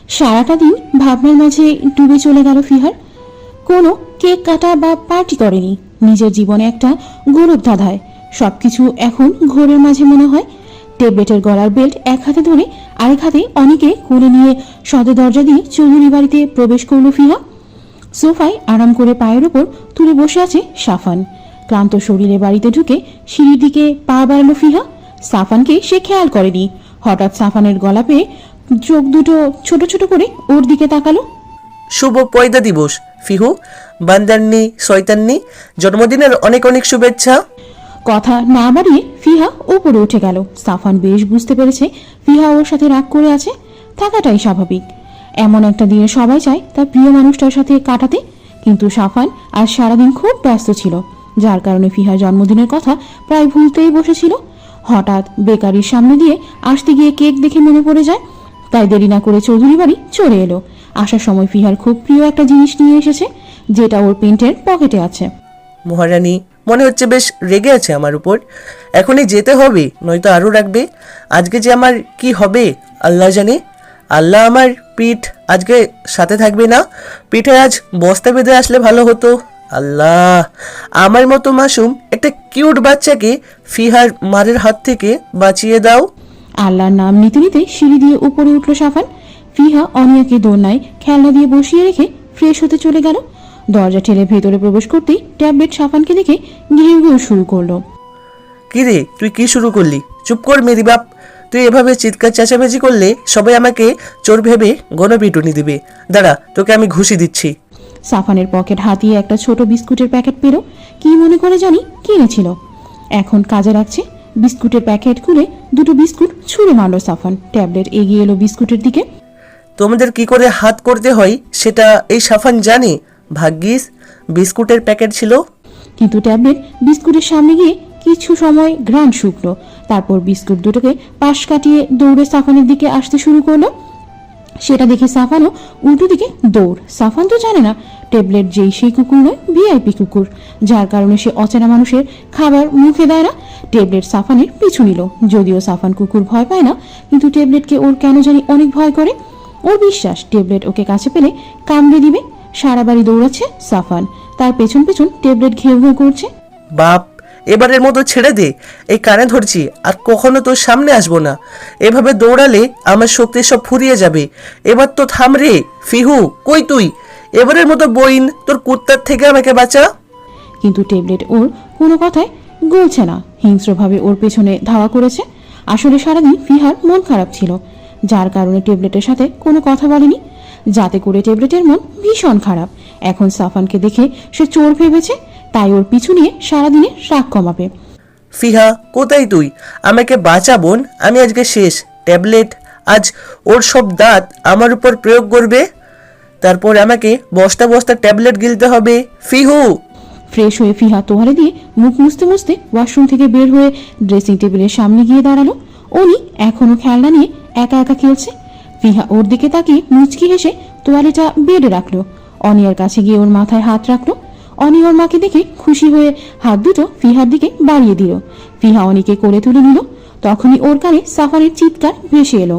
সারাটা দিন ভাবনার মাঝে ডুবে চলে গেল ফিহার। কোনো কেক কাটা বা পার্টি করেনি, নিজের জীবনে একটা গৌরব ধাঁধায়। সবকিছু এখন ঘোরের মাঝে মনে হয়। টেবলেটের গলার বেল্ট এক হাতে ধরে আরেক হাতে অনেকে কোলে নিয়ে সদর দরজা দিয়ে চৌধুরী বাড়িতে প্রবেশ করল ফিহা। সোফায় আরাম করে পায়ের ওপর তুলে বসে আছে সাফান। ক্লান্ত শরীরে বাড়িতে ঢুকে সিঁড়ির দিকে পা বাড়ালো ফিহা। সাফানকে সে খেয়াল করেনি। হঠাৎ সাফানের গলা পেয়ে চোখ দুটো ছোট ছোট করে ওর দিকে তাকালো। শুভ পয়দা দিবস ফিহু, বান্দারনি শয়তাননি, জন্মদিনের অনেক অনেক শুভেচ্ছা। কথা না বাড়িয়ে ফিহা উপরে উঠে গেল। সাফান বেশ বুঝতে পেরেছে ফিহা ওর সাথে রাগ করে আছে, থাকাটাই স্বাভাবিক। এমন একটা দিনে সবাই চায় তার প্রিয় মানুষটার সাথে কাটাতে, কিন্তু সাফান আজ সারাদিন খুব ব্যস্ত ছিল, যার কারণে ফিহার জন্মদিনের কথা প্রায় ভুলতেই বসেছিল। হঠাৎ বেকারির সামনে দিয়ে আসতে গিয়ে কেক দেখে মনে পড়ে যায়, তাই দেরি না করে চৌধুরী বাড়ি চলে এলো। আসার সময় ফিহার খুব প্রিয় একটা জিনিস নিয়ে এসেছে, যেটা ওর প্যান্টের পকেটে আছে। মহারানী মনে হচ্ছে বেশ রেগে আছে আমার উপর। এখনই যেতে হবে, নয়তো আরও রাখবে। আজকে যে আমার কি হবে আল্লাহ জানে। আল্লাহ আমার পিঠ আজকে সাথে থাকবে না, পিঠে আজ বস্তা বেঁধে আসলে ভালো হতো। আল্লাহ, আমার মতো মাসুম একটা কিউট বাচ্চাকে ফিহার মারের হাত থেকে বাঁচিয়ে দাও। আল্লাহর নাম নিতে নিতে সিঁড়ি দিয়ে উপরে উঠল সাফান। ফিহা অনিয়াকে দোলনায় খেলনা দিয়ে বসিয়ে রেখে ফ্রেশ হতে চলে গেল। দরজা ঠেলে ভেতরে প্রবেশ করতেই ট্যাবলেট সাফানকে দেখে ঘেউ ঘেউ শুরু করলো। কিরে, তুই কি শুরু করলি? চুপ কর মেরি বাপ। তুই এভাবে চিৎকার চেঁচামেচি করলে সবাই আমাকে চোর ভেবে গণপিটুনি দিবে। দাঁড়া, তোকে আমি ঘুষি দিচ্ছি। সাফানের পকেট হাতিয়ে একটা ছোট বিস্কুটের প্যাকেট পেল। কি মনে করে জানি কিনেছিল, এখন কাজে লাগছে। বিস্কুটের প্যাকেট খুলে দুটো বিস্কুট ছুঁড়ে মারল সাফান। ট্যাবলেট এগিয়ে এলো বিস্কুটের দিকে। তোমাদের কি করে হাত করতে হয় সেটা এই সাফান জানে। ভাগ্যিস বিস্কুটের প্যাকেট ছিল। কিন্তু ট্যাবলেট বিস্কুটের সামনে গিয়ে কিছু সময় ঘ্রাণ শুকলো, তারপর বিস্কুট দুটোকে পাশ কাটিয়ে দৌড়ে সাফানের দিকে আসতে শুরু করলো। সেটা দেখে সাফানও উল্টো দিকে দৌড়। সাফান তো জানে না ট্যাবলেট যেই সেই কুকুর নয়, ভিআইপি কুকুর, যার কারণে সে অচেনা মানুষের খাবার মুখে দেয় না। ট্যাবলেট সাফানের পিছু নিল। যদিও সাফান কুকুর ভয় পায় না, কিন্তু ট্যাবলেটকে ওর কেন জানি অনেক ভয় করে। ওর বিশ্বাস ট্যাবলেট ওকে কাছে পেলে কামড়ে দিবে। সারা বাড়ি দৌড়াচ্ছে সাফান, তার পেছন পেছন ট্যাবলেট ঘেউ ঘেউ করছে। বাপ, এবারের মতো ছেড়ে দে, এই কানে ধরছি, আর কখনো তোর সামনে আসবো না। এভাবে দৌড়ালে আমার শক্তি সব ফুরিয়ে যাবে। এবার তো থাম রে। ফিহু, কই তুই? এবারের মতো বইন, তোর কুত্তার থেকে আমাকে বাঁচা। কিন্তু ট্যাবলেট ওর কোনো কথায় গলছে না, হিংস্রভাবে ওর পেছনে ধাওয়া করেছে। আসলে সারাদিন ফিহার মন খারাপ ছিল, যার কারণে ট্যাবলেটের সাথে কোনো কথা বলেনি, যাতে করে ট্যাবলেটের মন ভীষণ খারাপ। এখন সাফানকে দেখে সে চোর ভেবেছে, তাই ওর পিছু নিয়ে সারাদিনে রাগ কমাবে। ফিহা, কোথায় তুই? আমাকে বাঁচা বোন, আমি আজকে শেষ। ট্যাবলেট আজ ওর সব দাঁত আমার উপর প্রয়োগ করবে, তারপর আমাকে বস্তা বস্তা ট্যাবলেট গিলতে হবে। ফিহু। ফ্রেশ হয়ে ফিহা তোয়ালে দিয়ে মুখ মুছতে মুছতে ওয়াশরুম থেকে বের হয়ে ড্রেসিং টেবিলের সামনে গিয়ে দাঁড়ালো। উনি এখনো খেলনা নিয়ে একা একা খেলছে। ফিহা ওর দিকে তাকিয়ে মুচকি হেসে তোয়ালেটা বেডে রাখলো। অনিয়ার কাছে গিয়ে ওর মাথায় হাত রাখলো। অনি ওর মাকে দেখে খুশি হয়ে হাত দুটো ফিহার দিকে বাড়িয়ে দিল। ফিহা অনিকে কোলে তুলে নিল। তখনই ওর কানে সাফানের চিৎকার ভেসে এলো।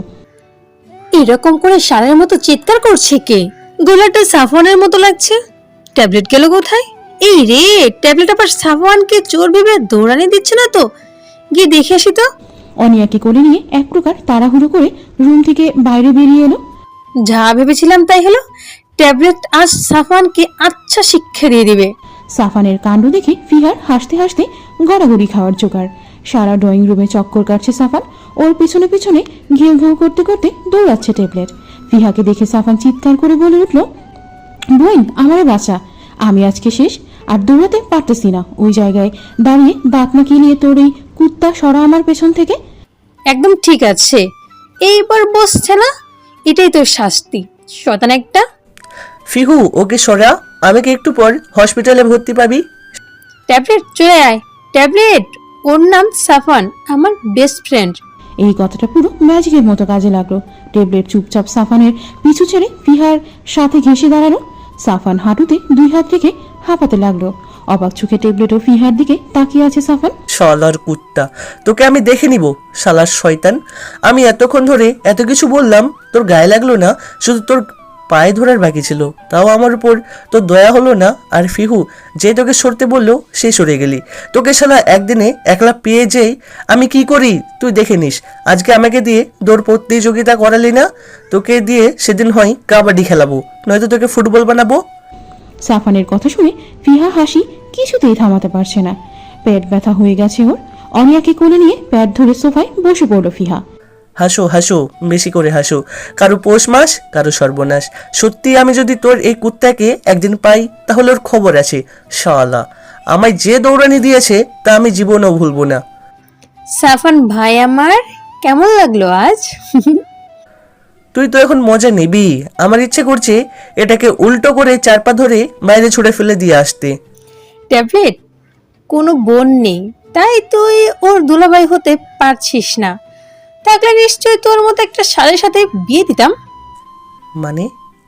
এরকম করে সারের মতো চিৎকার করছে কে? গলাটা সাফওয়ানের মতো লাগছে। ট্যাবলেট গেল কোথায়? এই রে, ট্যাবলেট আবার সাফওয়ানকে চোর ভেবে দৌড়ানি দিচ্ছে না তো? গিয়ে দেখে আসি তো। অনিয়াকে কোলে নিয়ে এক প্রকার তাড়াহুড়ো করে রুম থেকে বাইরে বেরিয়ে এলো। যা ভেবেছিলাম তাই হলো। ট্যাবলেট আজ সাফওয়ানকে আচ্ছা শিক্ষা দিয়ে দিবে। সাফানের কাণ্ড দেখে ফিহার হাসতে হাসতে গড়াগড়ি খাওয়ার জোগাড়। সারা ড্রয়িং রুমে চক্কর কাটছে সাফান। ওর পিছনে পিছনে ঘেউ ঘেউ করতে করতে দৌড়াচ্ছে ট্যাবলেট। ফিহাকে দেখে সাফান চিৎকার করে বলে উঠল, বোন আমারে বাঁচা, আমি আজকে শেষ, আর দৌড়াতে পারতেছি না। ওই জায়গায় দাঁড়িয়ে দাঁত না কিলিয়ে তোর এই কুত্তা সরা আমার পেছন থেকে। একদম ঠিক আছে, এইবার বসছে না? এটাই তোর শাস্তি, শয়তান একটা। ফিহু, ওকে সরা, আমাকে একটু পর হসপিটালে ভর্তি পাবি। ট্যাবলেট চলে আয়। ট্যাবলেট, ওর নাম সাফান, আমার বেস্ট ফ্রেন্ড। এই কথাটা পুরো ম্যাজিকের মতো কাজে লাগলো। ট্যাবলেট চুপচাপ সাফানের পিছু ছেড়ে ফিহার সাথে ঘেঁষে দাঁড়ালো। সাফান হাঁটুতে দুই হাত রেখে হাঁপাতে লাগলো। অবাক চোখে ট্যাবলেট ও ফিহার দিকে তাকিয়ে আছে সাফান। শালার কুত্তা, তোকে আমি দেখে নিব শালার শয়তান। আমি এতক্ষণ ধরে এত কিছু বললাম, তোর গায়ে লাগলো না, শুধু তোর পায়ে ধরার বাকি ছিল, তাও আমার উপর তোর দয়া হলো না। আর ফিহু, যে তোকে সরতে বললো সে সরে গেলি। তোকে শালা একদিনে একলা পেয়ে যেই আমি কি করি তুই দেখে নিস। আজকে আমাকে দিয়ে দৌড় প্রতিযোগিতা করালি না, তোকে দিয়ে সেদিন হয় কাবাডি খেলাবো, নয়তো তোকে ফুটবল বানাবো। সাফানের কথা শুনে ফিহা হাসি কিছুতেই থামাতে পারছে না। পেট ব্যথা হয়ে গেছে ওর। অনিয়াকে কোলে নিয়ে পেট ধরে সোফায় বসে পড়ল ফিহা। হাসো হাসো, বেশি করে হাসো। কারো পৌষ মাস, কারো সর্বনাশ। সত্যি আমি যদি তোর এই কুত্তাকে একদিন পাই তাহলে ওর খবর আছে। শালা, আমায় যে দৌড়ানি দিয়েছে তা আমি জীবনেও ভুলবো না। সাফান ভাই আমার, কেমন লাগলো আজ? তুই তো এখন মজা নিবি। আমার ইচ্ছে করছে এটাকে উল্টো করে চার পা ধরে বাইরে ছুড়ে ফেলে দিয়ে আসতে। ট্যাবলেট, কোনো বোন নেই তাই তুই ওর দুলাভাই হতে পারছিস না। থাকলে নিশ্চয়ই তোর মতো একটা শালের সাথে বিয়ে দিতাম। মানে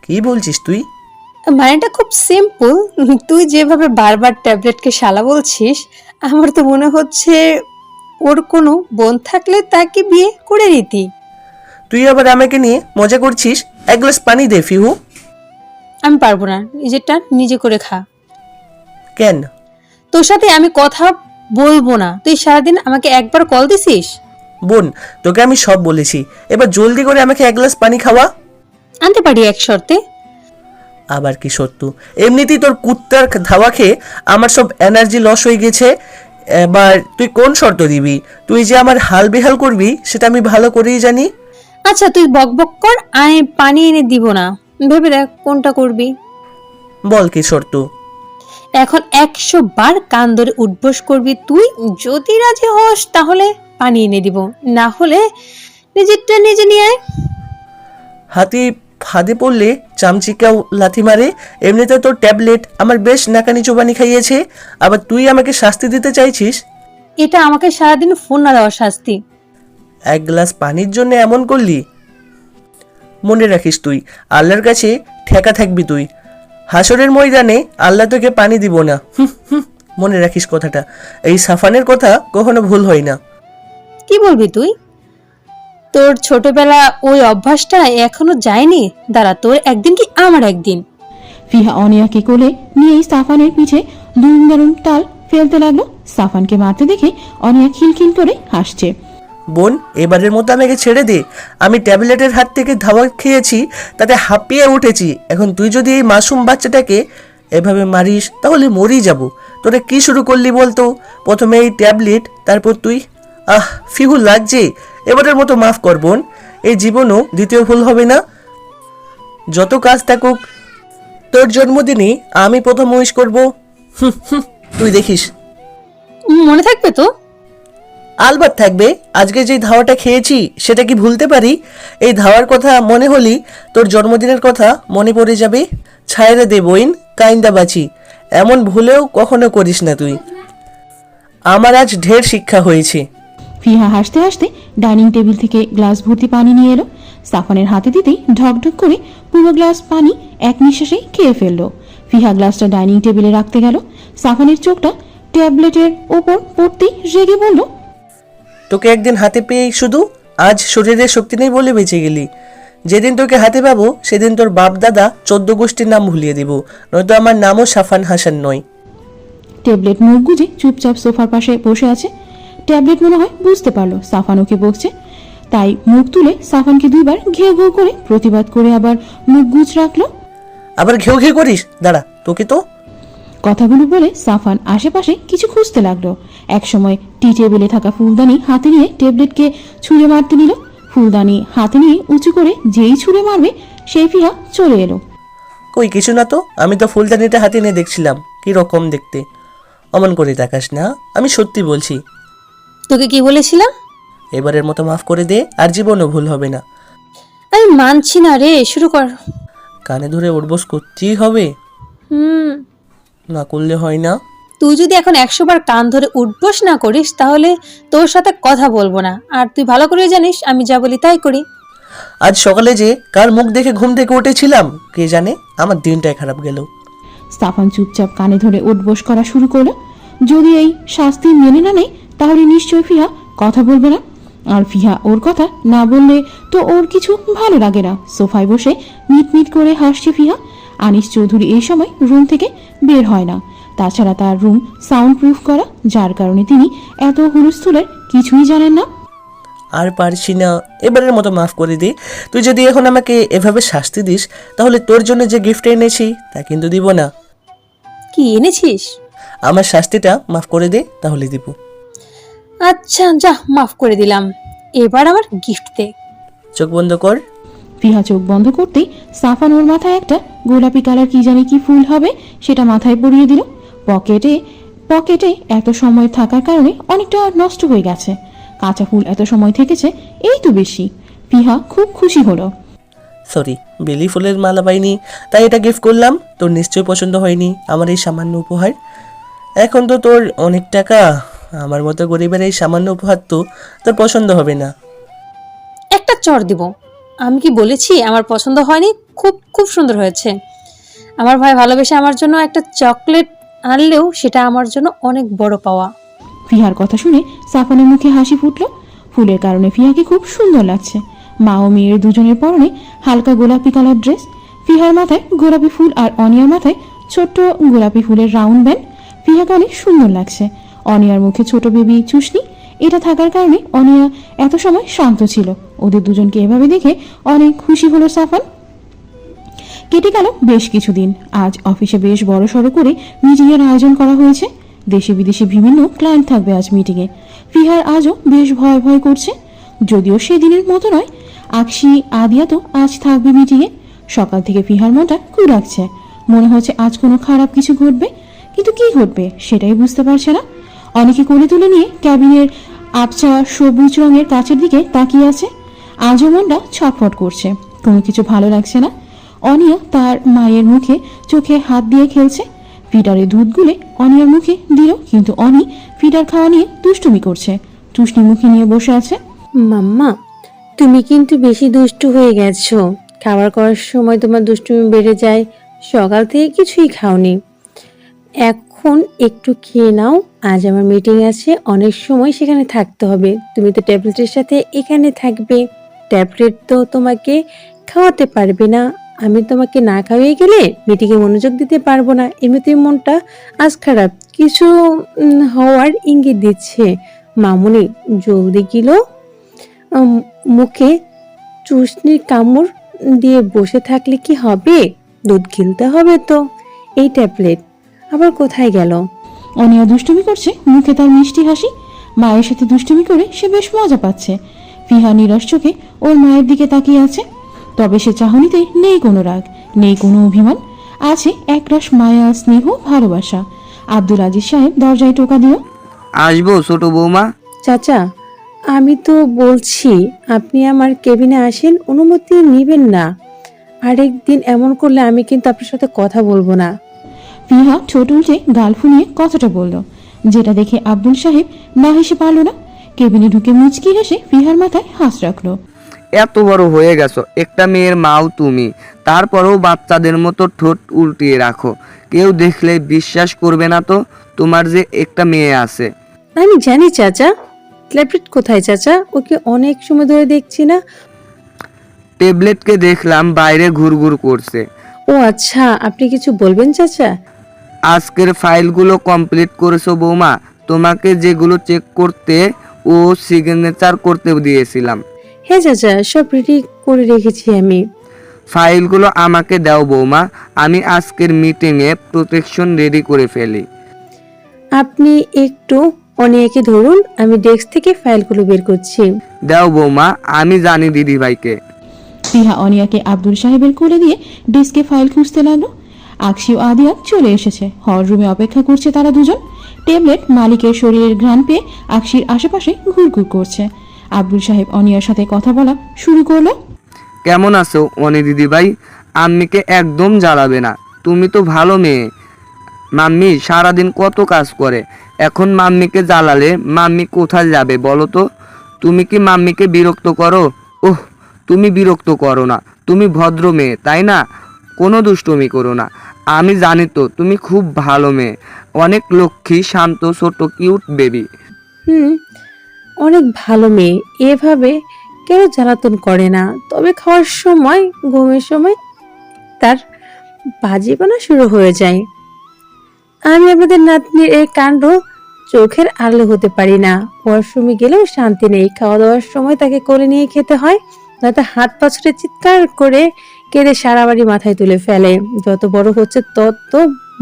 কি বলছিস তুই? মানেটা খুব সিম্পল। তুই যেভাবে বারবার ট্যাবলেটকে শালা বলছিস, আমার তো মনে হচ্ছে ওর কোনো বোন থাকলে তাকে বিয়ে করে নিতি। তুই আবার আমাকে নিয়ে মজা করছিস? এক গ্লাস পানি দে ফিহু। আমি পারবো না, নিজেরটা নিজে করে খা। কেন? তোর সাথে আমি কথা বলবো না। তুই সারাদিন আমাকে একবার কল দিছিস? বোন, তোকে আমি সব বলেছি, এবার জলদি করে আমাকে এক গ্লাস পানি খাওয়া। আনতে পারি এক শর্তে। আবার কি সত্য? এমনিতেই তোর কুত্তার ধাওয়া খেয়ে আমার সব এনার্জি লস হয়ে গেছে, এবার তুই কোন শর্ত দিবি? তুই যে আমার হাল বেহাল করবি সেটা আমি ভালো করেই জানি। আচ্ছা তুই বক বক কর, আমি পানি এনে দিব না। ভেবে দেখ কোনটা করবি। বল কি শর্ত? এখন 100 বার কান ধরে উঠবোস করবি তুই। যদি রাজি হস তাহলে পানি এনে দিব, না হলে নিজেরটা নিজে নিয়ে আয়। হাতি ফাঁদে পড়লে চামচিকাও লাথি মারে। এমনিতে তোর ট্যাবলেট আমার বেশ নাকানি চোবানি খাইয়েছে, আবার তুই আমাকে শাস্তি দিতে চাইছিস? এটা আমাকে সারাদিন ফোন না দেওয়ার শাস্তি। এক গ্লাস পানির জন্য এমন করলি? মনে রাখিস তুই আল্লাহর কাছে ঠেকা থাকবি তুই। হাসরের ময়দানে আল্লাহ তোকে পানি দিব না। হুম হুম, মনে রাখিস কথাটা। এই সাফানের কথা কখনো ভুল হয় না। কি বলবি তুই? তোর ছোটবেলা ওই অভ্যাসটা এখনো যায়নি। দাঁড়া, তোর একদিন কি আমার একদিন। ফিহা অনিয়াকে কোলে নিয়েই সাফানের পিঠে দুম দারুম তাল ফেলতে লাগলো। সাফানকে মারতে দেখে অনিয়া খিলখিল করে হাসছে। বোন, এবারের মতো আমাকে ছেড়ে দে। আমি ট্যাবলেটের হাত থেকে ধাওয়া খেয়েছি, তাতে হাঁপিয়ে উঠেছি। এখন তুই যদি এই মাসুম বাচ্চাটাকে এভাবে মারিস তাহলে মরেই যাব। তোরা কি শুরু করলি বলতো? প্রথমে এই ট্যাবলেট, তারপর তুই। ফিহু লাগছে। এবারের মতো মাফ কর বোন, এই জীবনও দ্বিতীয় ভুল হবে না। যত কাজ থাকুক, তোর জন্মদিনে আমি প্রথম উইশ করবো। হুম হুম, তুই দেখিস। মনে থাকবে তো? আলবাত থাকবে। আজকে যে ধাওয়াটা খেয়েছি সেটা কি ভুলতে পারি? এই ধাওয়ার কথা মনে হলি তোর জন্মদিনের কথা মনে পড়ে যাবে। ছায়রে দে বইন, কাইন্দা বাঁচি। এমন ভুলেও কখনো করিস না তুই। আমার আজ ঢের শিক্ষা হয়েছে। ফিহা হাসতে হাসতে ডাইনিং টেবিল থেকে গ্লাস ভর্তি পানি নিয়ে এলো। সাফানের হাতে দিতেই ঢকঢক করে পুরো গ্লাস পানি এক নিঃশ্বাসেই খেয়ে ফেললো। ফিহা গ্লাসটা ডাইনিং টেবিলে রাখতে গেল। সাফানের চোখটা ট্যাবলেটের ওপর পড়তেই রেগে বলল, তোকে একদিন হাতে পেয়েই শুধু আজ শরীরে শক্তি নেই বলে বেঁচে গেলি। যেদিন তোকে হাতে পাবো সেদিন তোর বাপ দাদা 14 গোষ্ঠীর নাম ভুলিয়ে দেব, নয়তো আমার নামও সাফান হাসান নয়। ট্যাবলেট মুখ গুজে চুপচাপ সোফার পাশে বসে আছে। ট্যাবলেট মনে হয় বুঝতে পারলো সাফান ওকে বকছে, তাই মুখ তুলে সাফানকে দুইবার ঘেউ ঘেউ করে প্রতিবাদ করে আবার মুখ গুজ রাখলো। আবার ঘেউ ঘেউ করিস? দাঁড়া, তোকে তো। কথাগুলো বলে সাফান আশেপাশে কিছু খুঁজতে লাগলো। একসময় টি টেবিলে থাকা ফুলদানি হাতে নিয়ে ট্যাবলেটকে ছুঁড়ে মারতে নিল। ফুলদানি হাতে নিয়ে উঁচু করে যেই ছুঁড়ে মারবে সেই ফিহা চলে এলো। কই কিছু না তো, আমি তো ফুলদানিটা হাতে নিয়ে দেখছিলাম কি রকম দেখতে। অমন করে তাকাস না, আমি সত্যি বলছি। তোকে কি বলেছিলাম? এবারের মতো মাফ করে দে, আর জীবনও ভুল হবে না। আমি মানছি না রে, শুরু কর। কানে ধরে উঠবোস করতেই হবে, না করলে হয় না। তুই যদি এখন 100 বার কান ধরে উঠবোস না করিস তাহলে তোর সাথে কথা বলবো না। আর তুই ভালো করে জানিস আমি যা বলি তাই করি। আজ সকালে যে কার মুখ দেখে ঘুম থেকে উঠেছিলাম কে জানে, আমার দিনটাই খারাপ গেল। সাফান চুপচাপ কানে ধরে উঠবোস করা শুরু করলো। যদি এই শাস্তি মেনে না নেয় তাহলে নিশ্চয়ই ফিহা কথা বলবে না, আর ফিহা ওর কথা না বললে তো ওর কিছু ভালো লাগে না। সোফায় বসে মিটমিট করে হাসছে ফিহা। আনিস চৌধুরী এই সময় রুম থেকে বের হয় না, তাছাড়া তার রুম সাউন্ড প্রুফ করা, যার কারণে তিনি এত হুলস্থুলের কিছুই জানেন না। আর পারছি না, এবারের মতো মাফ করে দে। তুই যদি এখন আমাকে এভাবে শাস্তি দিস তাহলে তোর জন্য যে গিফট এনেছি তা কিন্তু দিব না। কি এনেছিস? আমার শাস্তিটা মাফ করে দে, তাহলে দিব। আচ্ছা যা, মাফ করে দিলাম, এবার আমার গিফট দে। চোখ বন্ধ কর। ফিহা চোখ বন্ধ করতেই সাফান ওর মাথায় একটা গোলাপি কালার কি জানি কি ফুল হবে সেটা মাথায় পরিয়ে দিল। পকেটে এত সময় থাকার কারণে অনেকটা নষ্ট হয়ে গেছে। কাঁচা ফুল এত সময় থেকেছে এই তো বেশি। ফিহা খুব খুশি হলো। সরি, বেলি ফুলের মালা পাইনি তাই এটা গিফট করলাম। তোর নিশ্চয়ই পছন্দ হয়নি আমার এই সামান্য উপহার। এখন তো তোর অনেক টাকা, আমার মতো গরিবের এই সামান্য উপহার তো তোর পছন্দ হবে না। একটা চড় দিব। আমি কি বলেছি আমার পছন্দ হয়নি? খুব খুব সুন্দর হয়েছে। আমার ভাই ভালোবেসে আমার জন্য একটা চকলেট আনলেও সেটা আমার জন্য অনেক বড় পাওয়া। ফিহার কথা শুনে সাফানের মুখে হাসি ফুটলো। ফুলের কারণে ফিহাকে খুব সুন্দর লাগছে। মা ও মেয়ের দুজনের পরনে হালকা গোলাপি কালার ড্রেস। ফিহার মাথায় গোলাপি ফুল আর অনিয়ার মাথায় ছোট্ট গোলাপি ফুলের রাউন্ড ব্যান্ড। ফিহাকে অনেক সুন্দর লাগছে। অনিয়ার মুখে ছোট বেবি চুষনি, এটা থাকার কারণে অনিয়া এত সময় শান্ত ছিল। ওদের দুজনকে এভাবে দেখে অনেক খুশি হলো সাফান। কেটে গেল বেশ কিছুদিন। আজ অফিসে বেশ বড়সড় করে মিটিংয়ের আয়োজন করা হয়েছে। দেশে বিদেশে বিভিন্ন ক্লায়েন্ট থাকবে আজ মিটিংয়ে। ফিহার আজও বেশ ভয় ভয় করছে, যদিও সেদিনের মতো নয়। আকশি আদিয়া তো আজ থাকবে মিটিংয়ে। সকাল থেকে ফিহার মনটা খুব রাখছে, মনে হচ্ছে আজ কোনো খারাপ কিছু ঘটবে, কিন্তু কি ঘটবে সেটাই বুঝতে পারছে না। অনেকে কোলে তুলে নিয়ে ক্যাবিনের আবছা সবুজ রঙের কাচের দিকে তাকিয়ে আছে। আজও মনটা ছটফট করছে, কোনো কিছু ভালো লাগছে না। অনিয়া তার মায়ের মুখে চোখে হাত দিয়ে খেলছে। ফিডারে দুধ গুলে অনিয়ার মুখে দিল, কিন্তু অনি ফিডার খাওয়া নিয়ে দুষ্টুমি করছে। টুসনি মুখে নিয়ে বসে আছে। মাম্মা, তুমি কিন্তু বেশি দুষ্টু হয়ে গেছো। খাবার করার সময় তোমার দুষ্টুমি বেড়ে যায়। সকাল থেকে কিছুই খাওনি, এখন একটু খেয়ে নাও। আজ আমার মিটিং আছে, অনেক সময় সেখানে থাকতে হবে। তুমি তো ট্যাবলেটের সাথে এখানে থাকবে, ট্যাবলেট তো তোমাকে খাওয়াতে পারবে না। আমি তোমাকে না খাওয়িয়ে গেলে মিটিংয়ে মনোযোগ দিতে পারবো না। এমনিতেই মনটা আজ খারাপ, কিছু হওয়ার ইঙ্গিত দিচ্ছে। মামুনি জলদি গিলো, মুখে চুষনির কামড় দিয়ে বসে থাকলে কি হবে? দুধ গিলতে হবে তো। এই ট্যাবলেট আবার কোথায় গেল? অনিয়া দুষ্টুমি করছে, মুখে তার মিষ্টি হাসি। মায়ের সাথে দুষ্টুমি করে সে বেশ মজা পাচ্ছে। ফিহা নিরাশ চোখে ওর মায়ের দিকে তাকিয়ে আছে, তবে সে চাহনিতে নেই কোনো রাগ, নেই কোনো অভিমান, আছে একরাশ মায়া, স্নেহ, ভালোবাসা। আব্দুল আজিজ সাহেব দরজায় টোকা দিল। আসবো ছোট বৌমা? চাচা, আমি তো বলছি আপনি আমার কেবিনে আসেন, অনুমতি নেবেন না। আরেকদিন এমন করলে আমি কিন্তু আপনার সাথে কথা বলবো না। ফিহা ঠোঁট উল্টে গাল ফুলিয়ে কথাটা বলল, যেটা দেখে আব্দুল সাহেব না হেসে পারল না। কেবিনে ঢুকে মুচকি হেসে ফিহার মাথায় হাত রাখলো। এত বড় হয়ে গেছো, একটা মেয়ের মাও তুমি, তারপরেও বাচ্চাদের মতো ঠোঁট উল্টিয়ে রাখো। কেউ দেখলে বিশ্বাস করবে না তো তোমার যে একটা মেয়ে আছে। আমি জানি চাচা। ট্যাবলেট কোথায় চাচা? ওকে অনেক সময় ধরে দেখছি না। ট্যাবলেটকে দেখলাম বাইরে ঘুরঘুর করছে। ও আচ্ছা, আপনি কিছু বলবেন চাচা? আজকের ফাইলগুলো কমপ্লিট করেছো বৌমা? তোমাকে যেগুলো চেক করতে ও সিগনেচার করতে দিয়েছিলাম। হ্যাঁ চাচা, সব রেডি করে রেখেছি আমি। ফাইলগুলো আমাকে দাও বৌমা, আমি আজকের মিটিংয়ে প্রোটেকশন রেডি করে ফেলি। আপনি একটু অনিয়াকে ধরুন, আমি ডেস্ক থেকে ফাইলগুলো বের করছি। দাও বৌমা, আমি জানি দিদি ভাইকে। ফিহা অনিয়াকে আব্দুল সাহেবের কোলে দিয়ে ডেস্কে ফাইল খুঁজতে লাগলো। আকশি ও আদিয়া চলে এসেছে, হল রুমে অপেক্ষা করছে তারা দুজন। ট্যাবলেট মালিকের শরীরের ঘ্রাণ পেয়ে আকশির আশেপাশে ঘুরঘুর করছে। আব্দুল সাহেব অনিয়ার সাথে কথা বলা শুরু করলো। কেমন আছো অনি দিদি ভাই? আম্মিকে একদম জ্বালাবে না, তুমি তো ভালো মেয়ে। মাম্মি সারাদিন কত কাজ করে, এখন মাম্মিকে জ্বালালে মাম্মি কোথায় যাবে বলো তো? তুমি কি মাম্মিকে বিরক্ত করো? ওহ, তুমি বিরক্ত করো না, তুমি ভদ্র মেয়ে তাই না? কোনো দুষ্টুমি করো না। আমি জানি তো তুমি খুব ভালো মেয়ে, অনেক লক্ষ্মী, শান্ত, ছোট, কিউট বেবি। অনেক ভালো মেয়ে, এভাবে কেউ জ্বালাতন করে না। তবে খাওয়ার সময়, ঘুমের সময় তার বাজিবানা শুরু হয়ে যায়। আমি আপনাদের নাতনির এই কাণ্ড চোখের আড়ালে হতে পারি না। ওয়াশরুমে গেলেও শান্তি নেই, খাওয়া দাওয়ার সময় তাকে কোলে নিয়ে খেতে হয়, নয়তো হাত পা ছুড়ে চিৎকার করে কেঁদে সারা বাড়ি মাথায় তুলে ফেলে। যত বড় হচ্ছে তত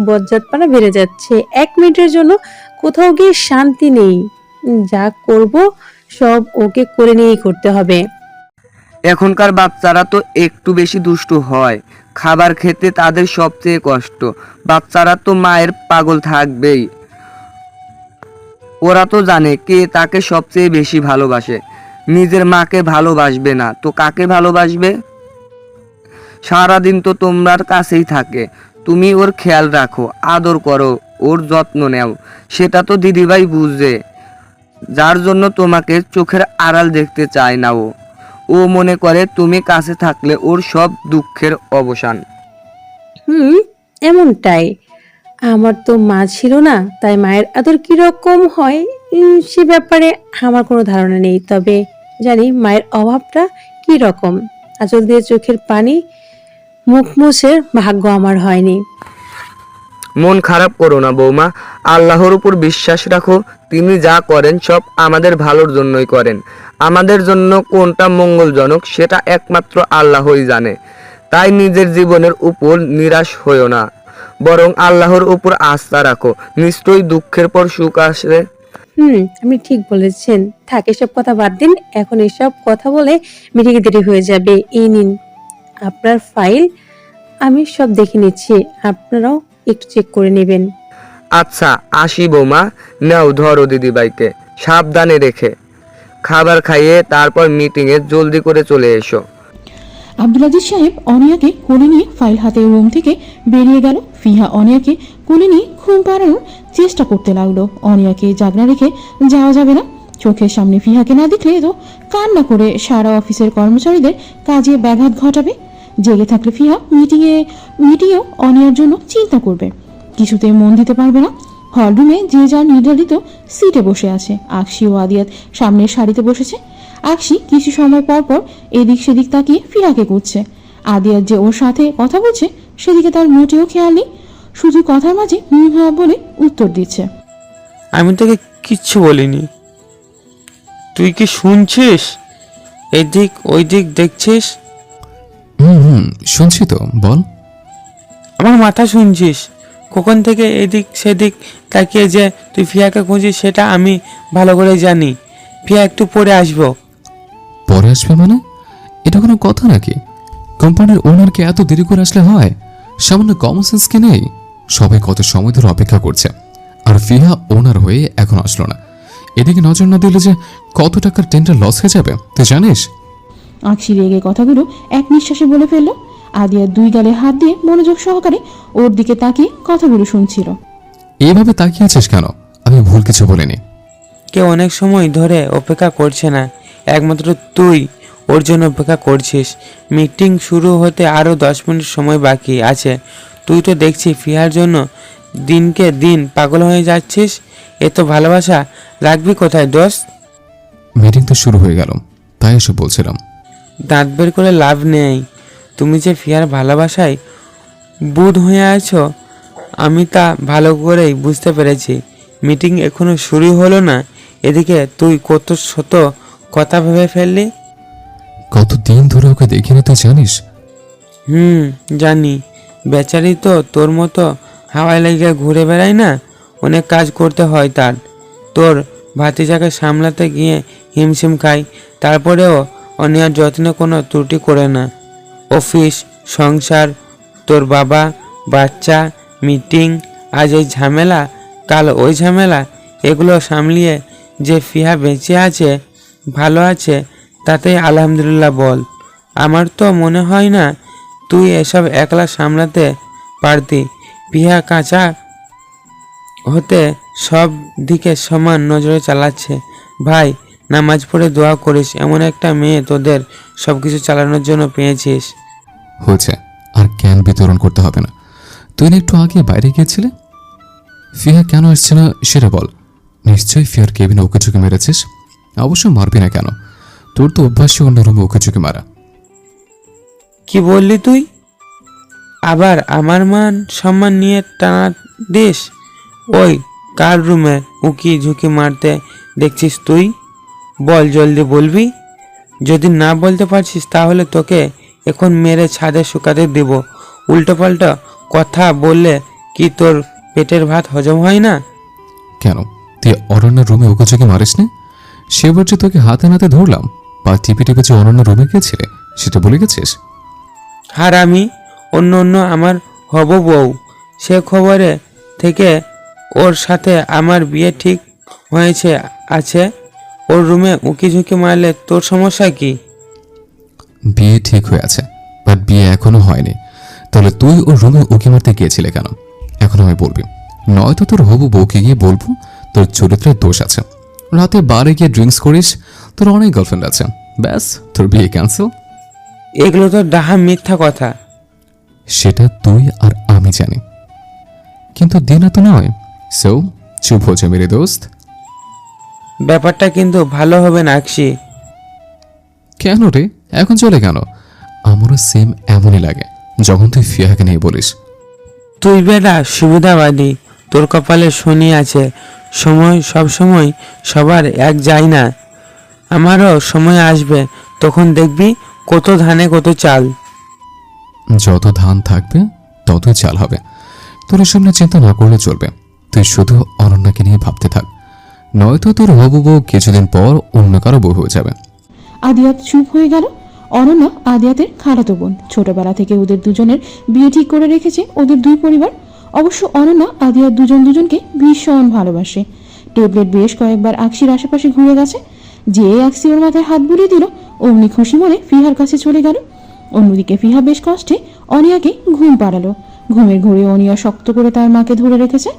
বজ্জাতপানা বেড়ে যাচ্ছে। 1 মিনিটের জন্য কোথাও গিয়ে শান্তি নেই। যা করব সব ওকে করে নিয়েই করতে হবে। এখনকার বাচ্চারা তো একটু বেশি দুষ্টু হয়, খাবার খেতে তাদের সবচেয়ে কষ্ট। বাচ্চারা তো মায়ের পাগল থাকবেই, ওরা তো জানে কে তাকে সবচেয়ে বেশি ভালোবাসে। নিজের মাকে ভালোবাসবে না তো কাকে ভালোবাসবে? সারাদিন তো তোমার কাছেই থাকে, তুমি ওর খেয়াল রাখো, আদর করো, ওর যত্ন নেও, সেটা তো দিদিভাই বুঝে। যার জন্য তোমাকে চোখের আড়াল দেখতে চায় না ও। ও মনে করে তুমি কাছে থাকলে ওর সব দুঃখের অবসান। এমনটাই। আমার তো মা ছিল না, তাই মায়ের আদর কিরকম হয় সে ব্যাপারে আমার কোনো ধারণা নেই। তবে জানি মায়ের অভাবটা কি রকম। আঁচল দিয়ে চোখের পানি মুখ মুছের ভাগ্য আমার হয়নি। মন খারাপ করো না বৌমা, আল্লাহর উপর বিশ্বাস রাখো। তিনি যা করেন সব আমাদের ভালোর জন্যই করেন। আমাদের জন্য কোনটা মঙ্গলজনক সেটা একমাত্র আল্লাহই জানে। তাই নিজের জীবনের উপর নিরাশ হইও না, বরং আল্লাহর উপর আস্থা রাখো। নিশ্চয়ই দুঃখের পর সুখ আসে। আপনি ঠিক বলেছেন। থাক, এসব কথা বাদ দিন। এখন এসব কথা বলে মিটিংয়ে দেরি হয়ে যাবে। এই নিন আপনার ফাইল, আমি সব দেখে নিচ্ছি, আপনারাও একটু চেক করে নেবেন। আচ্ছা আসি বৌমা, নাও ধরো দিদিভাইকে, সাবধানে রেখে খাবার খাইয়ে তারপর মিটিংয়ে জলদি করে চলে এসো। আব্দুল আজিজ সাহেব অনিয়াকে কোলে নিয়ে ফাইল হাতে রুম থেকে বেরিয়ে গেল। ফিহা অনিয়াকে কোলে নিয়ে ঘুম পাড়ানোর চেষ্টা করতে লাগলো। অনিয়াকে জাগনা রেখে যাওয়া যাবে না। চোখের সামনে ফিহাকে না দেখলে তো কান্না করে সারা অফিসের কর্মচারীদের কাজে ব্যাঘাত ঘটাবে। জেগে থাকলে ফিহা মিটিংয়েও অনিয়ার জন্য চিন্তা করবে, কিছুতে মন দিতে পারবে না। হলরুমে যে যার নির্ধারিত সিটে বসে আছে। আকশি ও আদিয়াত সামনের সারিতে বসেছে। আকশি কিছু সময় পর পর এদিক সেদিক তাকিয়ে ফিহাকে করছে। আদিয়াত যে ওর সাথে কথা বলছে সেদিকে তার মোটেও খেয়াল নেই, শুধু কথার মাঝে বলে উত্তর দিচ্ছে। আমি তোকে কিচ্ছু বলিনি, তুই কি শুনছিস? এদিক ওই দিক দেখছিস? শুনছি তো, বল। আমার মাথা শুনছিস? কখন থেকে এদিক সেদিক তাকিয়ে যে তুই ফিয়াকে খুঁজিস সেটা আমি ভালো করে জানি। ফিয়া একটু পরে আসবো। পরে আসবে মানে? এটা কোনো কথা নাকি? কোম্পানির ওনারকে এত দেরি করে আসলে হয়? সামান্য কমন সেন্স কি নেই? সবাই কত সময় ধরে অপেক্ষা করছে, আর ফিহা ওনার হয়ে এখন আসলো না। এদিকে নজর না দিলে যে কত টাকার টেন্ডার লস হয়ে যাবে তুই জানিস? আকশি রেগে কথাগুলো এক নিঃশ্বাসে বলে ফেলল। আদিয়া 2 গালে হাত দিয়ে মনোযোগ সহকারে ওর দিকে তাকিয়ে কথাগুলো শুনছিল। এভাবে তাকিয়ে আছিস কেন? আমি ভুল কিছু বলিনি। কেউ অনেক সময় ধরে অপেক্ষা করছে না, একমাত্র তুই ওর জন্য অপেক্ষা করছিস। মিটিং শুরু হতে আরও 10 মিনিট সময় বাকি আছে। তুই তো দেখছি ফিয়ার জন্য দিনকে দিন পাগল হয়ে যাচ্ছিস। এত ভালোবাসা রাখবি কোথায় দোস্ত? মিটিং তো শুরু হয়ে গেল, তাই এসব বলছিলাম। দাঁত বের করে লাভ নেই। তুমি যে ফিয়ার ভালোবাসায় বুঁদ হয়ে আছো আমি তা ভালো করেই বুঝতে পেরেছি। মিটিং এখনো শুরু হলো না, এদিকে তুই কত শত কথা ভেবে ফেললি। কতদিন ধরে ওকে দেখিনি তুই জানিস? জানি। বেচারি তো তোর মতো হাওয়ায় লেগে ঘুরে বেড়ায় না, অনেক কাজ করতে হয় তার। তোর ভাতিজাকে সামলাতে গিয়ে হিমশিম খাই, তারপরেও অনিয়ার যত্নে কোনো ত্রুটি করে না। অফিস, সংসার, তোর বাবা, বাচ্চা, মিটিং, আজ এই ঝামেলা, কাল ওই ঝামেলা, এগুলো সামলিয়ে যে ফিহা বেঁচে আছে, ভালো আছে, তাতেই আলহামদুলিল্লাহ বল। আমার তো মনে হয় না তুই এসব একলা সামলাতে পারতি। ফিহা কাঁচা হতে সব দিকে সমান নজরে চালাচ্ছে। ভাই, নামাজ পড়ে দোয়া করিস, এমন একটা মেয়ে তোদের সব কিছু চালানোর জন্য পেয়েছিস। হয়েছে, আর জ্ঞান বিতরণ করতে হবে না। তুই না একটু আগে বাইরে গিয়েছিলে? ফিহা কেন আসছে না সেটা বল। নিশ্চয়ই ফিহার কেবিনে ওকে চুকে মেরেছিস। অবশ্য মারবি না কেন, তোর তো অভ্যাসই অন্য রুমে ওকে চুকে মারা। কি বললি তুই? আবার আমার মান সম্মান নিয়ে টানা দিস? ওই কার রুমে উকি ঝুঁকি মারতে দেখছিস তুই? বল, জলদি বলবি। যদি না বলতে পারছিস তাহলে তোকে এখন মেরে ছাদে শুকাতে দেব। উল্টোপাল্টা কথা বললে কি তোর পেটের ভাত হজম হয় না? কেন, তুই অরণ্যের রুমে ওকে চুকে মারিস না? সেবার যে তোকে হাতে নাতে ধরলাম, পা টিপে টিপে যে অরণ্য রুমে গিয়েছিলে সেটা বলে গেছিস? আর আমি অন্য আমার হব বউ, সে খবরে থেকে ওর সাথে আমার বিয়ে ঠিক হয়েছে আছে। ওর রুমে উকি ঝুঁকি মারলে তোর সমস্যা কি? বিয়ে ঠিক হয়ে আছে, বাট বিয়ে এখনো হয়নি। তাহলে তুই ওর রুমে উকি মারতে গিয়েছিলে কেন? এখন আমি বলবি, নয়তো তোর হবু বউকে গিয়ে বলবো তোর চরিত্রের দোষ আছে। রাতে বারে গিয়ে ড্রিঙ্কস করিস, তোর অনেক গার্লফ্রেন্ড আছে, ব্যাস তোর বিয়ে ক্যান্সেল। এগুলো তো ডাহা মিথ্যা কথা। সেটা তুই আর আমি জানি, কিন্তু দিনা তো নয়। সো চুপ হয়ে যা মেরে দোস্ত। ব্যাপারটা কিন্তু ভালো হবে না আকশি। কেন রে, এখন চলে কেন? আমারও সেম এমনই লাগে যখন তুই ফিয়াকে নিয়ে বলিস। তুই বেটা সুবিধাবাদী, তোর কপালে শনি আছে। সময় সব সময় সবার এক যায় না। আমারও সময় আসবে, তখন দেখবি কত ধানে কত চাল। যত ধান থাকবে ততই চাল হবে। তোর এসব নিয়ে চিন্তা না করলে চলবে। তুই শুধু অনন্যাকে নিয়ে ভাবতে থাক, নয়তো তোর হবু বউ কিছুদিন পর অন্য কারো বউ হয়ে যাবে। আদিয়াত চুপ হয়ে গেল। অনন্যা আদিয়াতের খালাতো বোন। ছোটবেলা থেকে ওদের দুজনের বিয়ে ঠিক করে রেখেছে ওদের দুই পরিবার। অবশ্য অনন্যা আদিয়াত দুজন দুজনকে ভীষণ ভালোবাসে। ট্যাবলেট বেশ কয়েকবার আকশির আশেপাশে ঘুরে গেছে। যে আকশি ওর মাথায় হাত বুলিয়ে দিল, অমনি খুশি মনে ফিহার কাছে চলে গেল। অন্যদিকে ফিহা বেশ কষ্টে অনিয়াকে ঘুম পাড়ালো। ঘুমের ঘোরে অনিয়া শক্ত করে তার মাকে ধরে রেখেছে।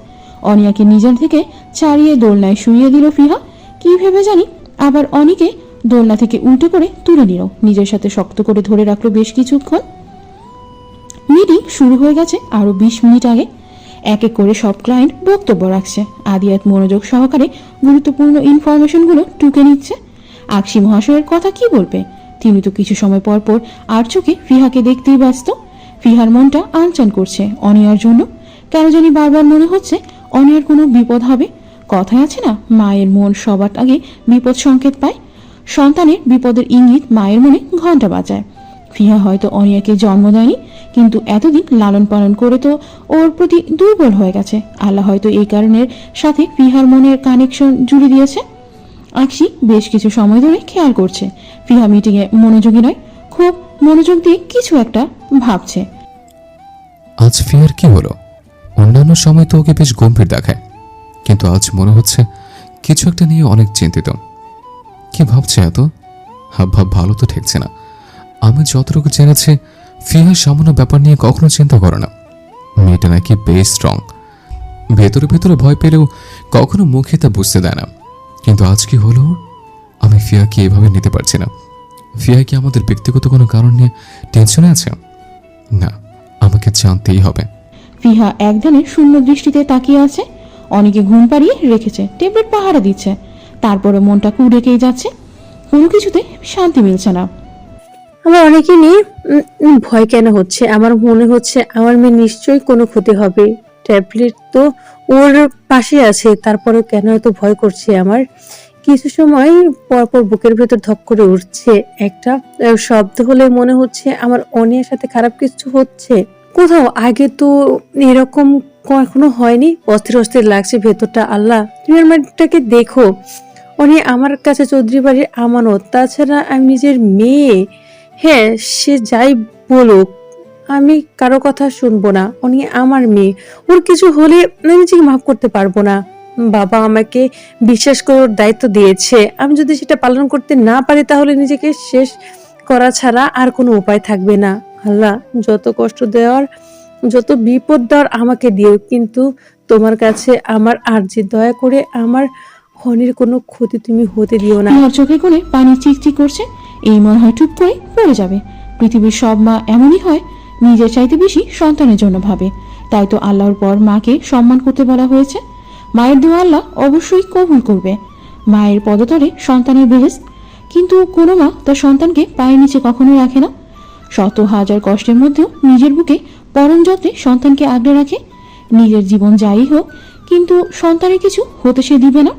অনিয়াকে নিজের থেকে ছাড়িয়ে দোলনায় শুইয়ে দিল ফিহা। কি ভেবে জানি আবার অনিকে দোলনা থেকে উল্টে করে তুলে নিল, নিজের সাথে শক্ত করে ধরে রাখলো বেশ কিছুক্ষণ। মিটিং শুরু হয়ে গেছে আরো 20 মিনিট আগে। এক এক করে সব ক্লায়েন্ট বক্তব্য রাখছে। আদিয়াত মনোযোগ সহকারে গুরুত্বপূর্ণ ইনফরমেশনগুলো টুকে নিচ্ছে। আকশি মহাশয়ের কথা কি বলবে? তিনি তো কিছু সময় পর পর আর চোখে ফিহাকে দেখতেই ব্যস্ত। ফিহার মনটা আনচান করছে অনিয়ার জন্য। কেন জানি বারবার মনে হচ্ছে অনিয়ার কোনো বিপদ হবে। কথায় আছে না, মায়ের মন সবার আগে বিপদ সংকেত পায়। সন্তানের বিপদের ইঙ্গিত মায়ের মনে ঘন্টা বাজায়। ফিহা হয়তো অনিয়াকে জন্ম দেয়নি, কিন্তু এতদিন লালন পালন করে তো ওর প্রতি দুর্বল হয়ে গেছে। আল্লাহ হয়তো এই কারণের সাথে ফিহার মনের কানেকশন জুড়ে দিয়েছে। আকশি বেশ কিছু সময় ধরে খেয়াল করছে ফিহা মিটিংয়ে মনোযোগী নয়, খুব মনোযোগ দিয়ে কিছু একটা ভাবছে। আজ ফিয়ার কি হলো? অন্যান্য সময় তো ওকে বেশ গম্ভীর দেখায়, কিন্তু আজ মনে হচ্ছে কিছু একটা নিয়ে অনেক চিন্তিত। কি ভাবছে এত? হাব ভাব ভালো তো ঠেকছে না। আমি যতটুকু জেনেছি, ফিহা সামান্য ব্যাপার নিয়ে কখনো চিন্তা করে না। মেয়েটা নাকি বেশ স্ট্রং, ভেতরে ভেতরে ভয় পেলেও কখনো মুখে তা বুঝতে দেয় না। কিন্তু আজ কি হলো? আমি ফিয়াকে এভাবে নিতে পারছি না। ফিয়া কি আমাদের ব্যক্তিগত কোনো কারণ নিয়ে টেনশনে আছে? না, আমাকে জানতেই হবে। ফিহা একদিনে শূন্য দৃষ্টিতে তাকিয়ে আছে। অনেকে ঘুম পাড়িয়ে রেখেছে, ট্যাবলেট পাহারা দিচ্ছে, তারপরে মনটা কুড়েকেই যাচ্ছে। কোনো কিছুতে শান্তি মিলছে না। আমার অনেকেই নিয়ে ভয় কেন হচ্ছে? আমার মনে হচ্ছে আমার মেয়ে নিশ্চয়ই কোনো ক্ষতি হবে। ট্যাবলেট তো ওর পাশে আছে, তারপরে কেন এত ভয় করছে আমার? কিছু সময় পরপর বুকের ভেতর ধক করে উঠছে। একটা শব্দ হলে মনে হচ্ছে আমার অনিয়ার সাথে খারাপ কিছু হচ্ছে। কোথাও আগে তো এরকম কখনো হয়নি। অস্থির অস্থির লাগছে ভেতরটা। আল্লাহ, তুমি আমার মেয়েটাকে দেখো। অনি আমার কাছে চৌধুরী বাড়ির আমানত, তাছাড়া আমি নিজের মেয়ে। হ্যাঁ, সে যাই বলুক, আমি কারো কথা শুনবো না। উনি আমার মেয়ে, ওর কিছু হলে আমি নিজেকে মাফ করতে পারবো না। বাবা আমাকে বিশ্বাস করে ওর দায়িত্ব দিয়েছে, আমি যদি সেটা পালন করতে না পারি তাহলে নিজেকে শেষ করা ছাড়া আর কোনো উপায় থাকবে না। আল্লাহ, যত কষ্ট দেওয়ার, যত বিপদ দেওয়ার আমাকে দিও, কিন্তু তোমার কাছে আমার আর্জি, দয়া করে আমার হনির কোনো ক্ষতি তুমি হতে দিও না। ফিহার চোখে কোণে পানি চিকচিক করছে। এই মনে হয় টুপ করে পড়ে যাবে। পৃথিবীর সব মা এমনই হয়, নিজের চাইতে বেশি সন্তানের জন্য ভাবে। তাই তো আল্লাহর পর মাকে সম্মান করতে বলা হয়েছে। মায়ের দোয়া আল্লাহ অবশ্যই কবুল করবে। মায়ের পদতলে সন্তানের বেহেশত, কিন্তু কোনো মা তার সন্তানকে পায়ের নিচে কখনোই রাখে না। শত হাজার কষ্টের মধ্যেও নিজের বুকে পরম যত্নে সন্তানকে আগলে রাখে। নিজের জীবন যাই হোক, কিন্তু সন্তানের কিছু হতে সে দিবে না।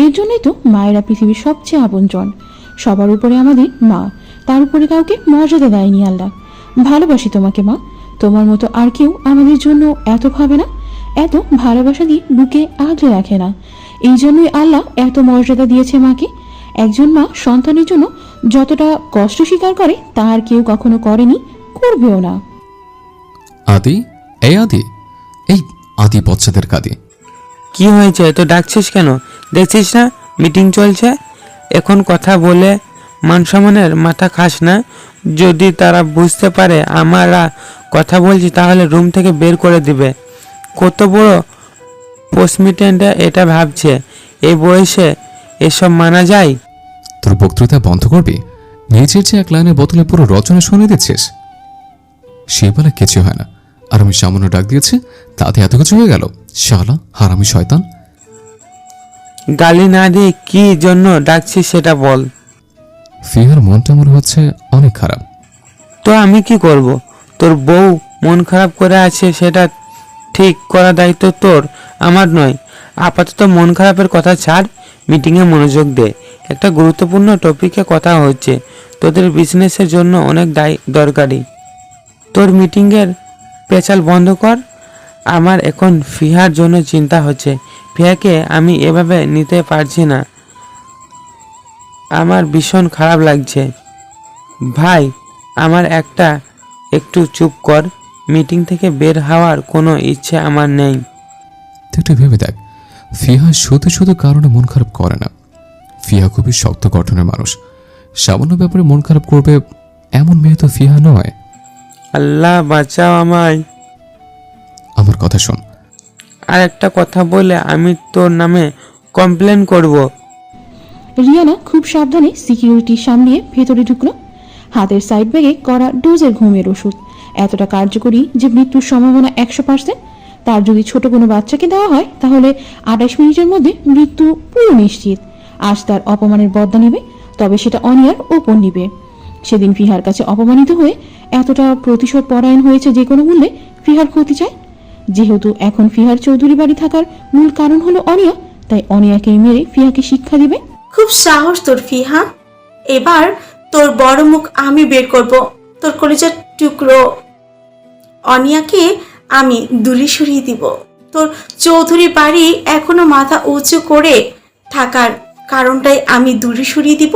এর জন্যই তো মায়েরা পৃথিবীর সবচেয়ে আপনজন। সবার উপরে আমাদের মা, তার উপরে কাউকে মর্যাদা দেয়নি আল্লাহ। ভালোবাসি তোমাকে মা, তোমার মতো আর কেউ আমাদের জন্য এত ভাবে না, এত ভালোবাসা দিয়ে বুকে আগলে রাখে না। এই জন্যই আল্লাহ এত মর্যাদা দিয়েছে মাকে। একজন মা সন্তানের জন্য যতটা কষ্ট স্বীকার করে তা আর কেউ কখনো করেনি, করবেও না। আদি, এই আদি, এই আদি বাচ্চাদের কাঁদি। কি হয়েছে, তো ডাকছিস কেন? দেখছিস না মিটিং চলছে? এখন কথা বলে মান সম্মানের মাথা খাস না। যদি তারা বুঝতে পারে আমরা কথা বলছি তাহলে রুম থেকে বের করে দিবে। কত বড় পোস্টমিটেন্টে এটা ভাবছে, এই বয়সে এসব মানা যায়? তোর বক্তৃতা বন্ধ করবি? নিজের যে এক লাইনের বোতলে পুরো রচনা শুনে দিচ্ছিস। সে বেলা কিছু হয় না, আর আমি সামান্য ডাক দিয়েছি তাতে এত কিছু হয়ে গেল। শালা হারামি শয়তান। গালি না দিয়ে কি জন্য ডাকছিস সেটা বল। ফিহার মনটা মনে হচ্ছে অনেক খারাপ। তো আমি কি করব? তোর বউ মন খারাপ করে আছে, সেটা ঠিক করার দায়িত্ব তোর, আমার নয়। আপাতত মন খারাপের কথা ছাড়, মিটিংয়ে মনোযোগ দে। একটা গুরুত্বপূর্ণ টপিকে কথা হচ্ছে, তোদের বিজনেসের জন্য অনেক দরকারি। তোর মিটিংয়ের পেঁচাল বন্ধ কর। আমার এখন ফিহার জন্য চিন্তা হচ্ছে। ফিহাকে আমি এভাবে নিতে পারছি না, আমার ভীষণ খারাপ লাগছে। ভাই আমার একটু চুপ কর। মিটিং থেকে বের হওয়ার কোনো ইচ্ছে আমার নেই। তুই একটু ভেবে দেখ, ফিহা শুধু শুধু কারণে মন খারাপ করে না। ফিহা খুবই শক্ত গঠনের মানুষ। সামান্য ব্যাপারে মন খারাপ করবে এমন মেয়ে তো ফিহা নয়। আল্লাহ বাঁচাও আমায়। আমার কথা শোন। আর একটা কথা বলে আমি তোর নামে কমপ্লেন করব। রিয়ানা খুব সাবধানে সিকিউরিটি সামলিয়ে ভেতরে ঢুকলো। হাতের সাইড ব্যাগে করা ডোজের ঘুমের ওষুধ এতটা কার্যকরী যে মৃত্যুর সম্ভাবনা 100%। তার যদি ছোট কোনো বাচ্চাকে দেওয়া হয় তাহলে 28 মিনিটের মধ্যে মৃত্যু পুরো নিশ্চিত। আজ তার অপমানের বদলা নিবে, তবে সেটা অনিয়ার ওপর নিবে। সেদিন ফিহার কাছে অপমানিত হয়ে এতটা প্রতিশোধ পরায়ণ হয়েছে যে কোনো মূল্যে ফিহার ক্ষতি চায়। যেহেতু এখন ফিহার চৌধুরী বাড়ি থাকার মূল কারণ হলো অনিয়া, তাই অনিয়াকে মেরে ফিহাকে শিক্ষা দিবে। খুব সাহস তোর ফিহা, এবার তোর বড় মুখ আমি বের করব। তোর কলেজের টুকরো অনিয়াকে আমি দুলি সরিয়ে দিব। তোর চৌধুরী বাড়ি এখনো মাথা উঁচু করে থাকার কারণটাই আমি দুলি সরিয়ে দিব।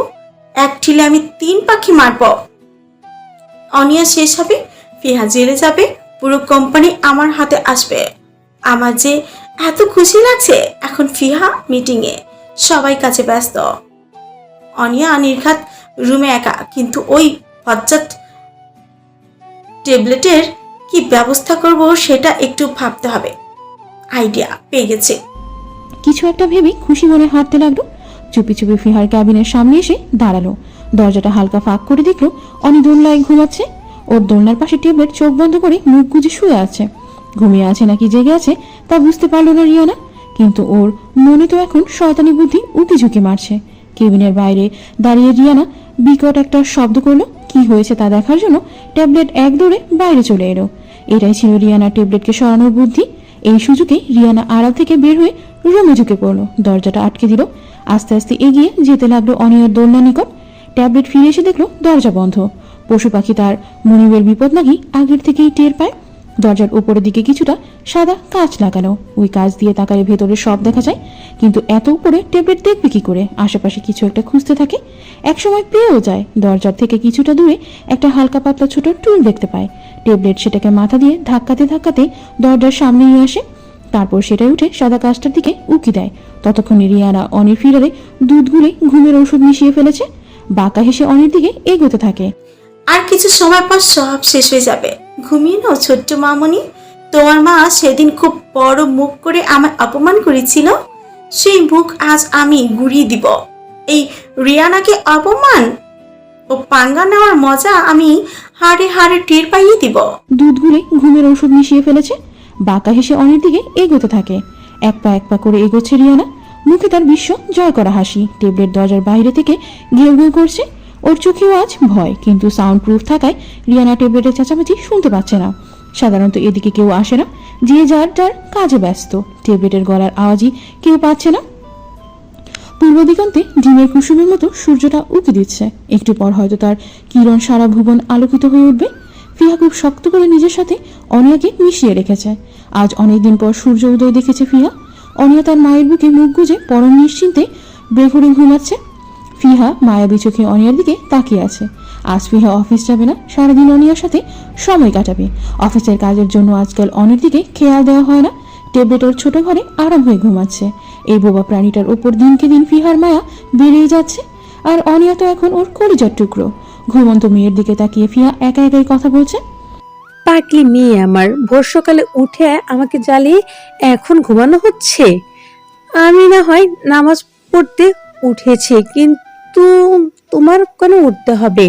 এক ঠিলে আমি 3 পাখি মারব। অনিয়া শেষ হবে, ফিহা জেলে যাবে, পুরো কোম্পানি আমার হাতে আসবে। আমার যে এত খুশি লাগছে। এখন ফিহা মিটিংয়ে, সবাই কাছে ব্যস্ত। অনিয়া নির্ঘাত রুমে একা, কিন্তু ওই বজ্জাত ট্যাবলেটের কি ব্যবস্থা করব সেটা একটু ভাবতে হবে। আইডিয়া পেয়ে গেছে। কিছু একটা ভেবে খুশি মনে হাঁটতে লাগলো। চুপি চুপি ফিহার ক্যাবিনের সামনে এসে দাঁড়ালো। দরজাটা হালকা ফাঁক করে দেখলো অনি দোলনায় ঘুমাচ্ছে। ওর দোলনার পাশে ট্যাবলেট চোখ বন্ধ করে মুখ গুজে শুয়ে আছে। ঘুমিয়ে আছে নাকি জেগে আছে তা বুঝতে পারলো না রিয়ানা, কিন্তু ওর মনে তো এখন শয়তানি বুদ্ধি উঁকি ঝুঁকি মারছে। কেবিনের বাইরে দাঁড়িয়ে রিয়ানা বিকট একটা শব্দ করলো। কি হয়েছে তা দেখার জন্য ট্যাবলেট এক দৌড়ে বাইরে চলে এলো। এটাই ছিল রিয়ানার ট্যাবলেটকে সরানোর বুদ্ধি। এই সুযোগে রিয়ানা আড়াল থেকে বের হয়ে রুমে ঢুকে পড়লো। দরজাটা আটকে দিল। আস্তে আস্তে এগিয়ে যেতে লাগলো অনিয়ার দোলনা নিকট। ট্যাবলেট ফিরে এসে দেখলো দরজা বন্ধ। পশু পাখি তার মনিবের বিপদ নাকি আগের থেকেই টের পায়। দরজার উপরের দিকে কিছুটা সাদা কাঁচ লাগানো, ওই কাঁচ দিয়ে তাকালে ভেতরে সব দেখা যায়। কিন্তু এত উপরে ট্যাবলেট দেখবে কি করে? আশেপাশে কিছু একটা খুঁজতে থাকে, একসময় পেয়েও যায়। দরজার থেকে কিছুটা দূরে একটা হালকা পাতলা ছোট টুল দেখতে পায়। ট্যাবলেট সেটাকে মাথা দিয়ে ধাক্কাতে ধাক্কাতে দরজার সামনে নিয়ে আসে। তারপর সেটাই উঠে সাদা কাঁচটার দিকে উকি দেয়। ততক্ষণে রিয়ানা অনির ফিরারে দুধ গুলে ঘুমের ওষুধ মিশিয়ে ফেলেছে। বাঁকা হেসে অনির দিকে এগোতে থাকে। আর কিছু সময় পর সব শেষ হয়ে যাবে। ঘুমিয়ে নাও ছোট্ট মামনি। তোমার মা সেদিন খুব বড় মুখ করে আমায় অপমান করেছিল, সেই মুখ আজ আমি গুড়িয়ে দিব। এই রিয়ানাকে অপমান ও পাঙ্গা নেওয়ার মজা আমি হাড়ে হাড়ে টের পাইয়ে দিব। দুধ গুলে ঘুমের ওষুধ মিশিয়ে ফেলেছে। বাঁকা হেসে অনির দিকে এগোতে থাকে। এক পা করে এগোচ্ছে রিয়ানা, মুখে তার বিশ্ব জয় করা হাসি। টেবিলের দরজার বাইরে থেকে ঘেউ ঘেউ করছে। ওর চোখেও আজ ভয়, কিন্তু সাউন্ড প্রুফ থাকায় রিয়ানা টেবলেটের চেঁচামেচি শুনতে পাচ্ছে না। সাধারণত এদিকে কেউ আসে না, যে যার যার কাজে ব্যস্ত। টেবলেটের গলার আওয়াজই কেউ পাচ্ছে না। পূর্ব দিগন্তে ডিমের কুসুমের মতো সূর্যটা উঁকি দিচ্ছে। একটু পর হয়তো তার কিরণ সারা ভুবন আলোকিত হয়ে উঠবে। ফিহা খুব শক্ত করে নিজের সাথে অনিয়াকে মিশিয়ে রেখেছে। আজ অনেকদিন পর সূর্য উদয় দেখেছে ফিহা। অনিয়া তার মায়ের বুকে মুখ গুজে পরম নিশ্চিন্তে ব্রেঘরে ঘুমাচ্ছে। ফিহা মায়াবী চোখে অনিয়ার দিকে তাকিয়ে আছে। আজ ফিহা অফিস যাবে না, সারাদিন অনিয়ার সাথে সময় কাটাবে। অফিসের কাজের জন্য আজকাল অনির দিকে খেয়াল দেওয়া হয় না। টেবলেট ওর ছোট ঘরে আরাম হয়ে ঘুমাচ্ছে। এই বোবা প্রাণীটার ওপর দিনকে দিন ফিহার মায়া বেড়েই যাচ্ছে। আর অনিয়া তো এখন ওর কলিজার টুকরো। ঘুমন্ত মেয়ের দিকে তাকিয়ে ফিহা একা একাই কথা বলছে। পাগলি মেয়ে আমার, ভোর সকালে উঠে আমাকে জ্বালিয়ে এখন ঘুমানো হচ্ছে। আমি না হয় নামাজ পড়তে উঠেছি, কিন্তু তোমার কেন উঠতে হবে?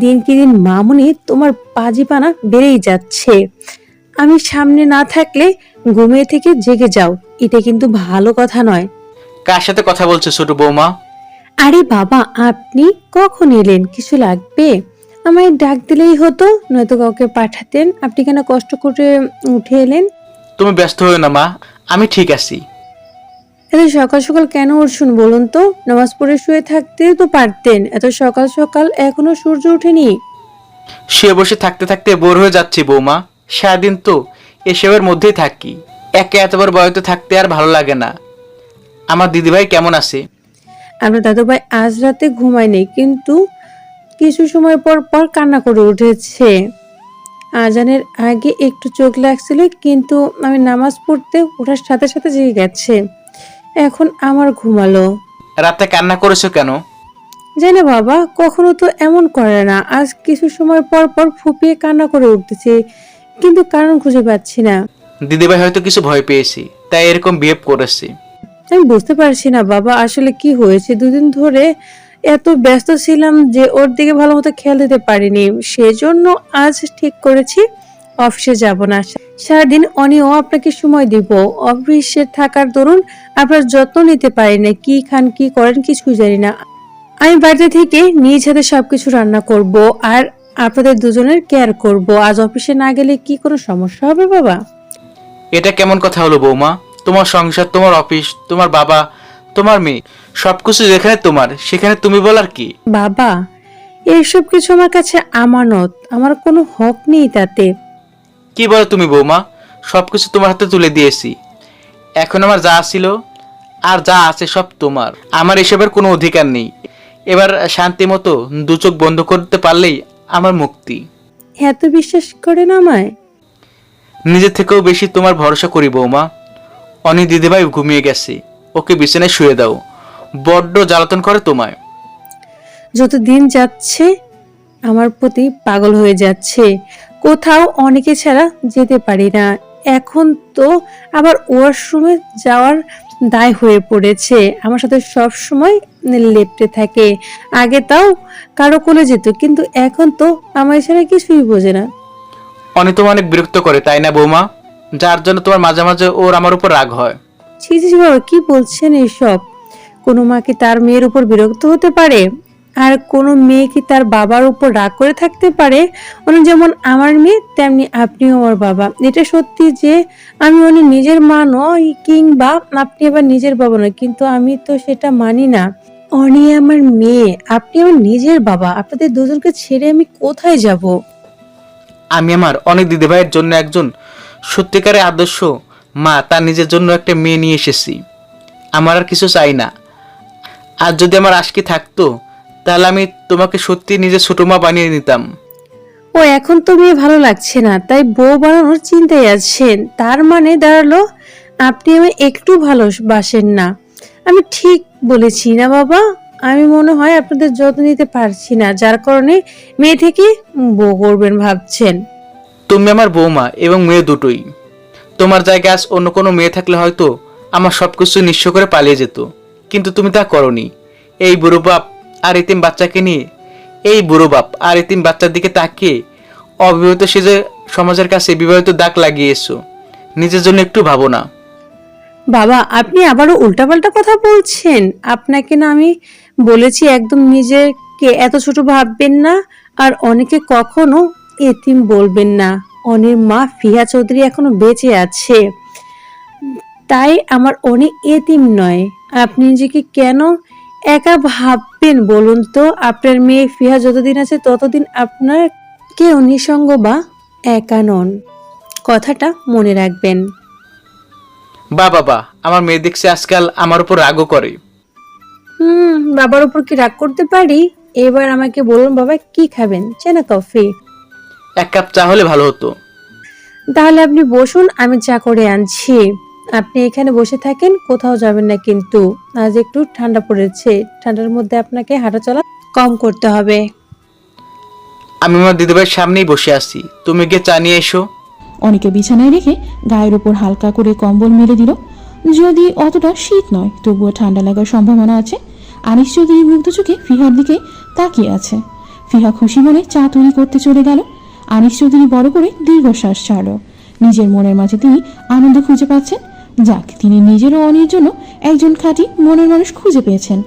দিনকে দিন মামুনি তোমার পাজিপানা বেড়েই যাচ্ছে। আমি সামনে না থাকলে ঘুমিয়ে থেকে জেগে যাও, এটা কিন্তু ভালো কথা নয়। কার সাথে কথা বলছো ছোট বৌমা? আরে বাবা, আপনি কখন এলেন? কিছু লাগবে? আমায় ডাক দিলেই হতো, নয়তো কাউকে পাঠাতেন। আপনি কেন কষ্ট করে উঠে এলেন? তুমি ব্যস্ত হও না মা, আমি ঠিক আছি। এত সকাল সকাল কেন উঠছুন বলুন তো? নামাজ পড়ে শুয়ে থাকতে তো পারতেন। এত সকাল সকাল এখনো সূর্য ওঠেনি। শুয়ে বসে থাকতে থাকতে বোর হয়ে যাচ্ছি বৌমা। সারাদিন তো এসবের মধ্যেই থাকি। একে এতবার বয়তে থাকতে আর ভালো লাগে না। আমার দিদিভাই কেমন আছে? আপনার দাদু ভাই আজ রাতে ঘুমায়নি, কিন্তু কিছু সময় পর পর কান্না করে উঠেছে। আজানের আগে একটু চোখ লাগছিল, কিন্তু আমি নামাজ পড়তে ওঠার সাথে সাথে জেগে গেছে। এখন আমার ঘুমালো। রাতে কান্না করেছো কেন? জানি না বাবা, কখনো তো এমন করে না। আজ কিছু সময় পর পর ফুপিয়ে কান্না করে উঠতেছে, কিন্তু কারণ খুঁজে পাচ্ছি না। দিদিভাই হয়তো কিছু ভয় পেয়েছি, তাই এরকম বিহেভ করেছি। আমি বুঝতে পারছি না বাবা, আসলে কি হয়েছে। দুদিন ধরে এত ব্যস্ত ছিলাম যে ওর দিকে ভালো মতো খেয়াল দিতে পারিনি। সেজন্য আজ ঠিক করেছি অফিসে যাব না। সারাদিন অনিও আপনাকে সময় দিব। অফিসে থাকার দরুন আপনার যত্ন নিতে পারি না। কি খান কি করেন কিছুই জানি না। আমি বাড়িতে থেকে নিজ হাতে সবকিছু রান্না করব আর আপনাদের দুজনের কেয়ার করব। আজ অফিসে না গেলে কি কোনো সমস্যা হবে বাবা? এটা কেমন কথা হলো বৌমা? তোমার সংসার, তোমার অফিস, তোমার বাবা, তোমার মেয়ে, সবকিছু যেখানে তোমার সেখানে তুমি বলার কি? বাবা, এইসব কিছু আমার কাছে আমানত, আমার কোনো হক নেই তাতে। কি বলো তুমি বৌমা? সবকিছু তোমার হাতে তুলে দিয়েছি। এখন আমার যা ছিল আর যা আছে সব তোমার। আমার এসবের কোনো অধিকার নেই। এবার শান্তি মতো দু চোখ বন্ধ করতে পারলেই আমার মুক্তি। এত বিশ্বাস করেন আমায়? নিজের থেকেও বেশি তোমার ভরসা করি বৌমা। অনি দিদিভাই ঘুমিয়ে গেছে, ওকে বিছানায় শুয়ে দাও। বড্ড জ্বালাতন করে তোমায়। যত দিন যাচ্ছে আমার প্রতি পাগল হয়ে যাচ্ছে। কোথাও অনেকে ছাড়া যেতে পারি না। এখন তো আবার ওয়াশরুমে যাওয়ার দায় হয়ে পড়েছে। আমার সাথে সব সময় লেপ্টে থাকে। আগে তাও কারো কোলে যেত, কিন্তু এখন তো আমার ছাড়া কিছুই বোঝে না। অনি তোমার অনেক বিরক্ত করে, তাই না বৌমা? যার জন্য তোমার মাঝে মাঝে ওর আমার উপর রাগ হয়। ছি ছি বাবা, কি বলছেন এসব? কোনো মা কি তার মেয়ের উপর বিরক্ত হতে পারে? আর কোনো মেয়ে কি তার বাবার উপর রাগ করে থাকতে পারে? উনি যেমন আমার মেয়ে, তেমনি আপনিও আমার বাবা। এটা সত্যি যে আমি উনি নিজের মা নয়, কিংবা আপনি আবার নিজের বাবা নয়, কিন্তু আমি তো সেটা মানি না। অনি আমার মেয়ে, আপনি আমার নিজের বাবা। আপনাদের দুজনকে ছেড়ে আমি কোথায় যাব? আমি আমার অনেক দিদিভাইয়ের জন্য একজন সত্যিকারের আদর্শ মা, তার নিজের জন্য একটা মেয়ে নিয়ে এসেছি। আমার আর কিছু চাই না। আর যদি আমার আশকি থাকতো তাহলে আমি তোমাকে সত্যি নিজের ছোট মা বানিয়ে নিতাম। ও এখন তো মেয়ে ভালো লাগছে না, তাই বউ বানানোর চিন্তায় আছেন। তার মানে দাঁড়ালো আপনি আমায় একটু ভালোবাসেন না। আমি ঠিক বলেছি না বাবা? আমি মনে হয় আপনাদের যত্ন নিতে পারছি না, যার কারণে মেয়ে থেকে বউ করবেন ভাবছেন। তুমি আমার বৌমা এবং মেয়ে দুটোই। তোমার জায়গায় আজ অন্য কোনো মেয়ে থাকলে হয়তো আমার সবকিছু নিঃস্ব করে পালিয়ে যেত, কিন্তু তুমি তা করনি। এই বুড়ো বাপ আর এতিম বাচ্চাকে নিয়ে, এই বুড়ো বাপ আর এতিম বাচ্চার দিকে তাকিয়ে অবিবাহিত সেজে সমাজের কাছে বিবাহিত দাগ লাগিয়ে এসো। নিজের জন্য একটু ভাবো না? বাবা, আপনি আবারও উল্টাপাল্টা কথা বলছেন। আপনাকে না আমি বলেছি একদম নিজেকে এত ছোট ভাববেন না, আর অনেকে কখনো এতিম বলবেন না। অনির মা ফিহা চৌধুরী এখনো বেঁচে আছে, তাই আমার অনি এতিম নয়। আপনি নিজেকে কেন একা ভাববেন বলুন তো? আপনার মেয়ে ফিহা যতদিন আছে ততদিন আপনার কেউ নিঃসঙ্গ বা একা নন, কথাটা মনে রাখবেন। বাবা, আমার মেয়ে দেখছে আজকাল আমার উপর রাগও করে। বাবার উপর কি রাগ করতে পারি? এবার আমাকে বলুন বাবা, কি খাবেন, চা না কফি? 1 কাপ চা হলে ভালো হতো। তাহলে আপনি বসুন, আমি চা করে আনছি। আপনি এখানে বসে থাকেন, কোথাও যাবেন না কিন্তু। আজ একটু ঠান্ডা পড়েছে, ঠান্ডার মধ্যে আপনাকে হাঁটাচলা কম করতে হবে। আমি আমার দিদিভাইয়ের সামনেই বসে আছি, তুমি গিয়ে চা নিয়ে এসো। অনেকে বিছানায় রেখে গায়ের উপর হালকা করে কম্বল মেলে দিল। যদি অতটা শীত নয়, তবুও ঠান্ডা লাগার সম্ভাবনা আছে। আনিস চৌধুরী মুগ্ধ চোখে ফিহার দিকে তাকিয়ে আছে। ফিহা খুশি মনে চা তৈরি করতে চলে গেল। আনিস চৌধুরী বড় করে দীর্ঘশ্বাস ছাড়ল। নিজের মনের মাঝে তিনি আনন্দ খুঁজে পাচ্ছেন। যাক, তিনি নিজেরও অনির জন্য একজন খাঁটি মনের মানুষ খুঁজে পেয়েছেন।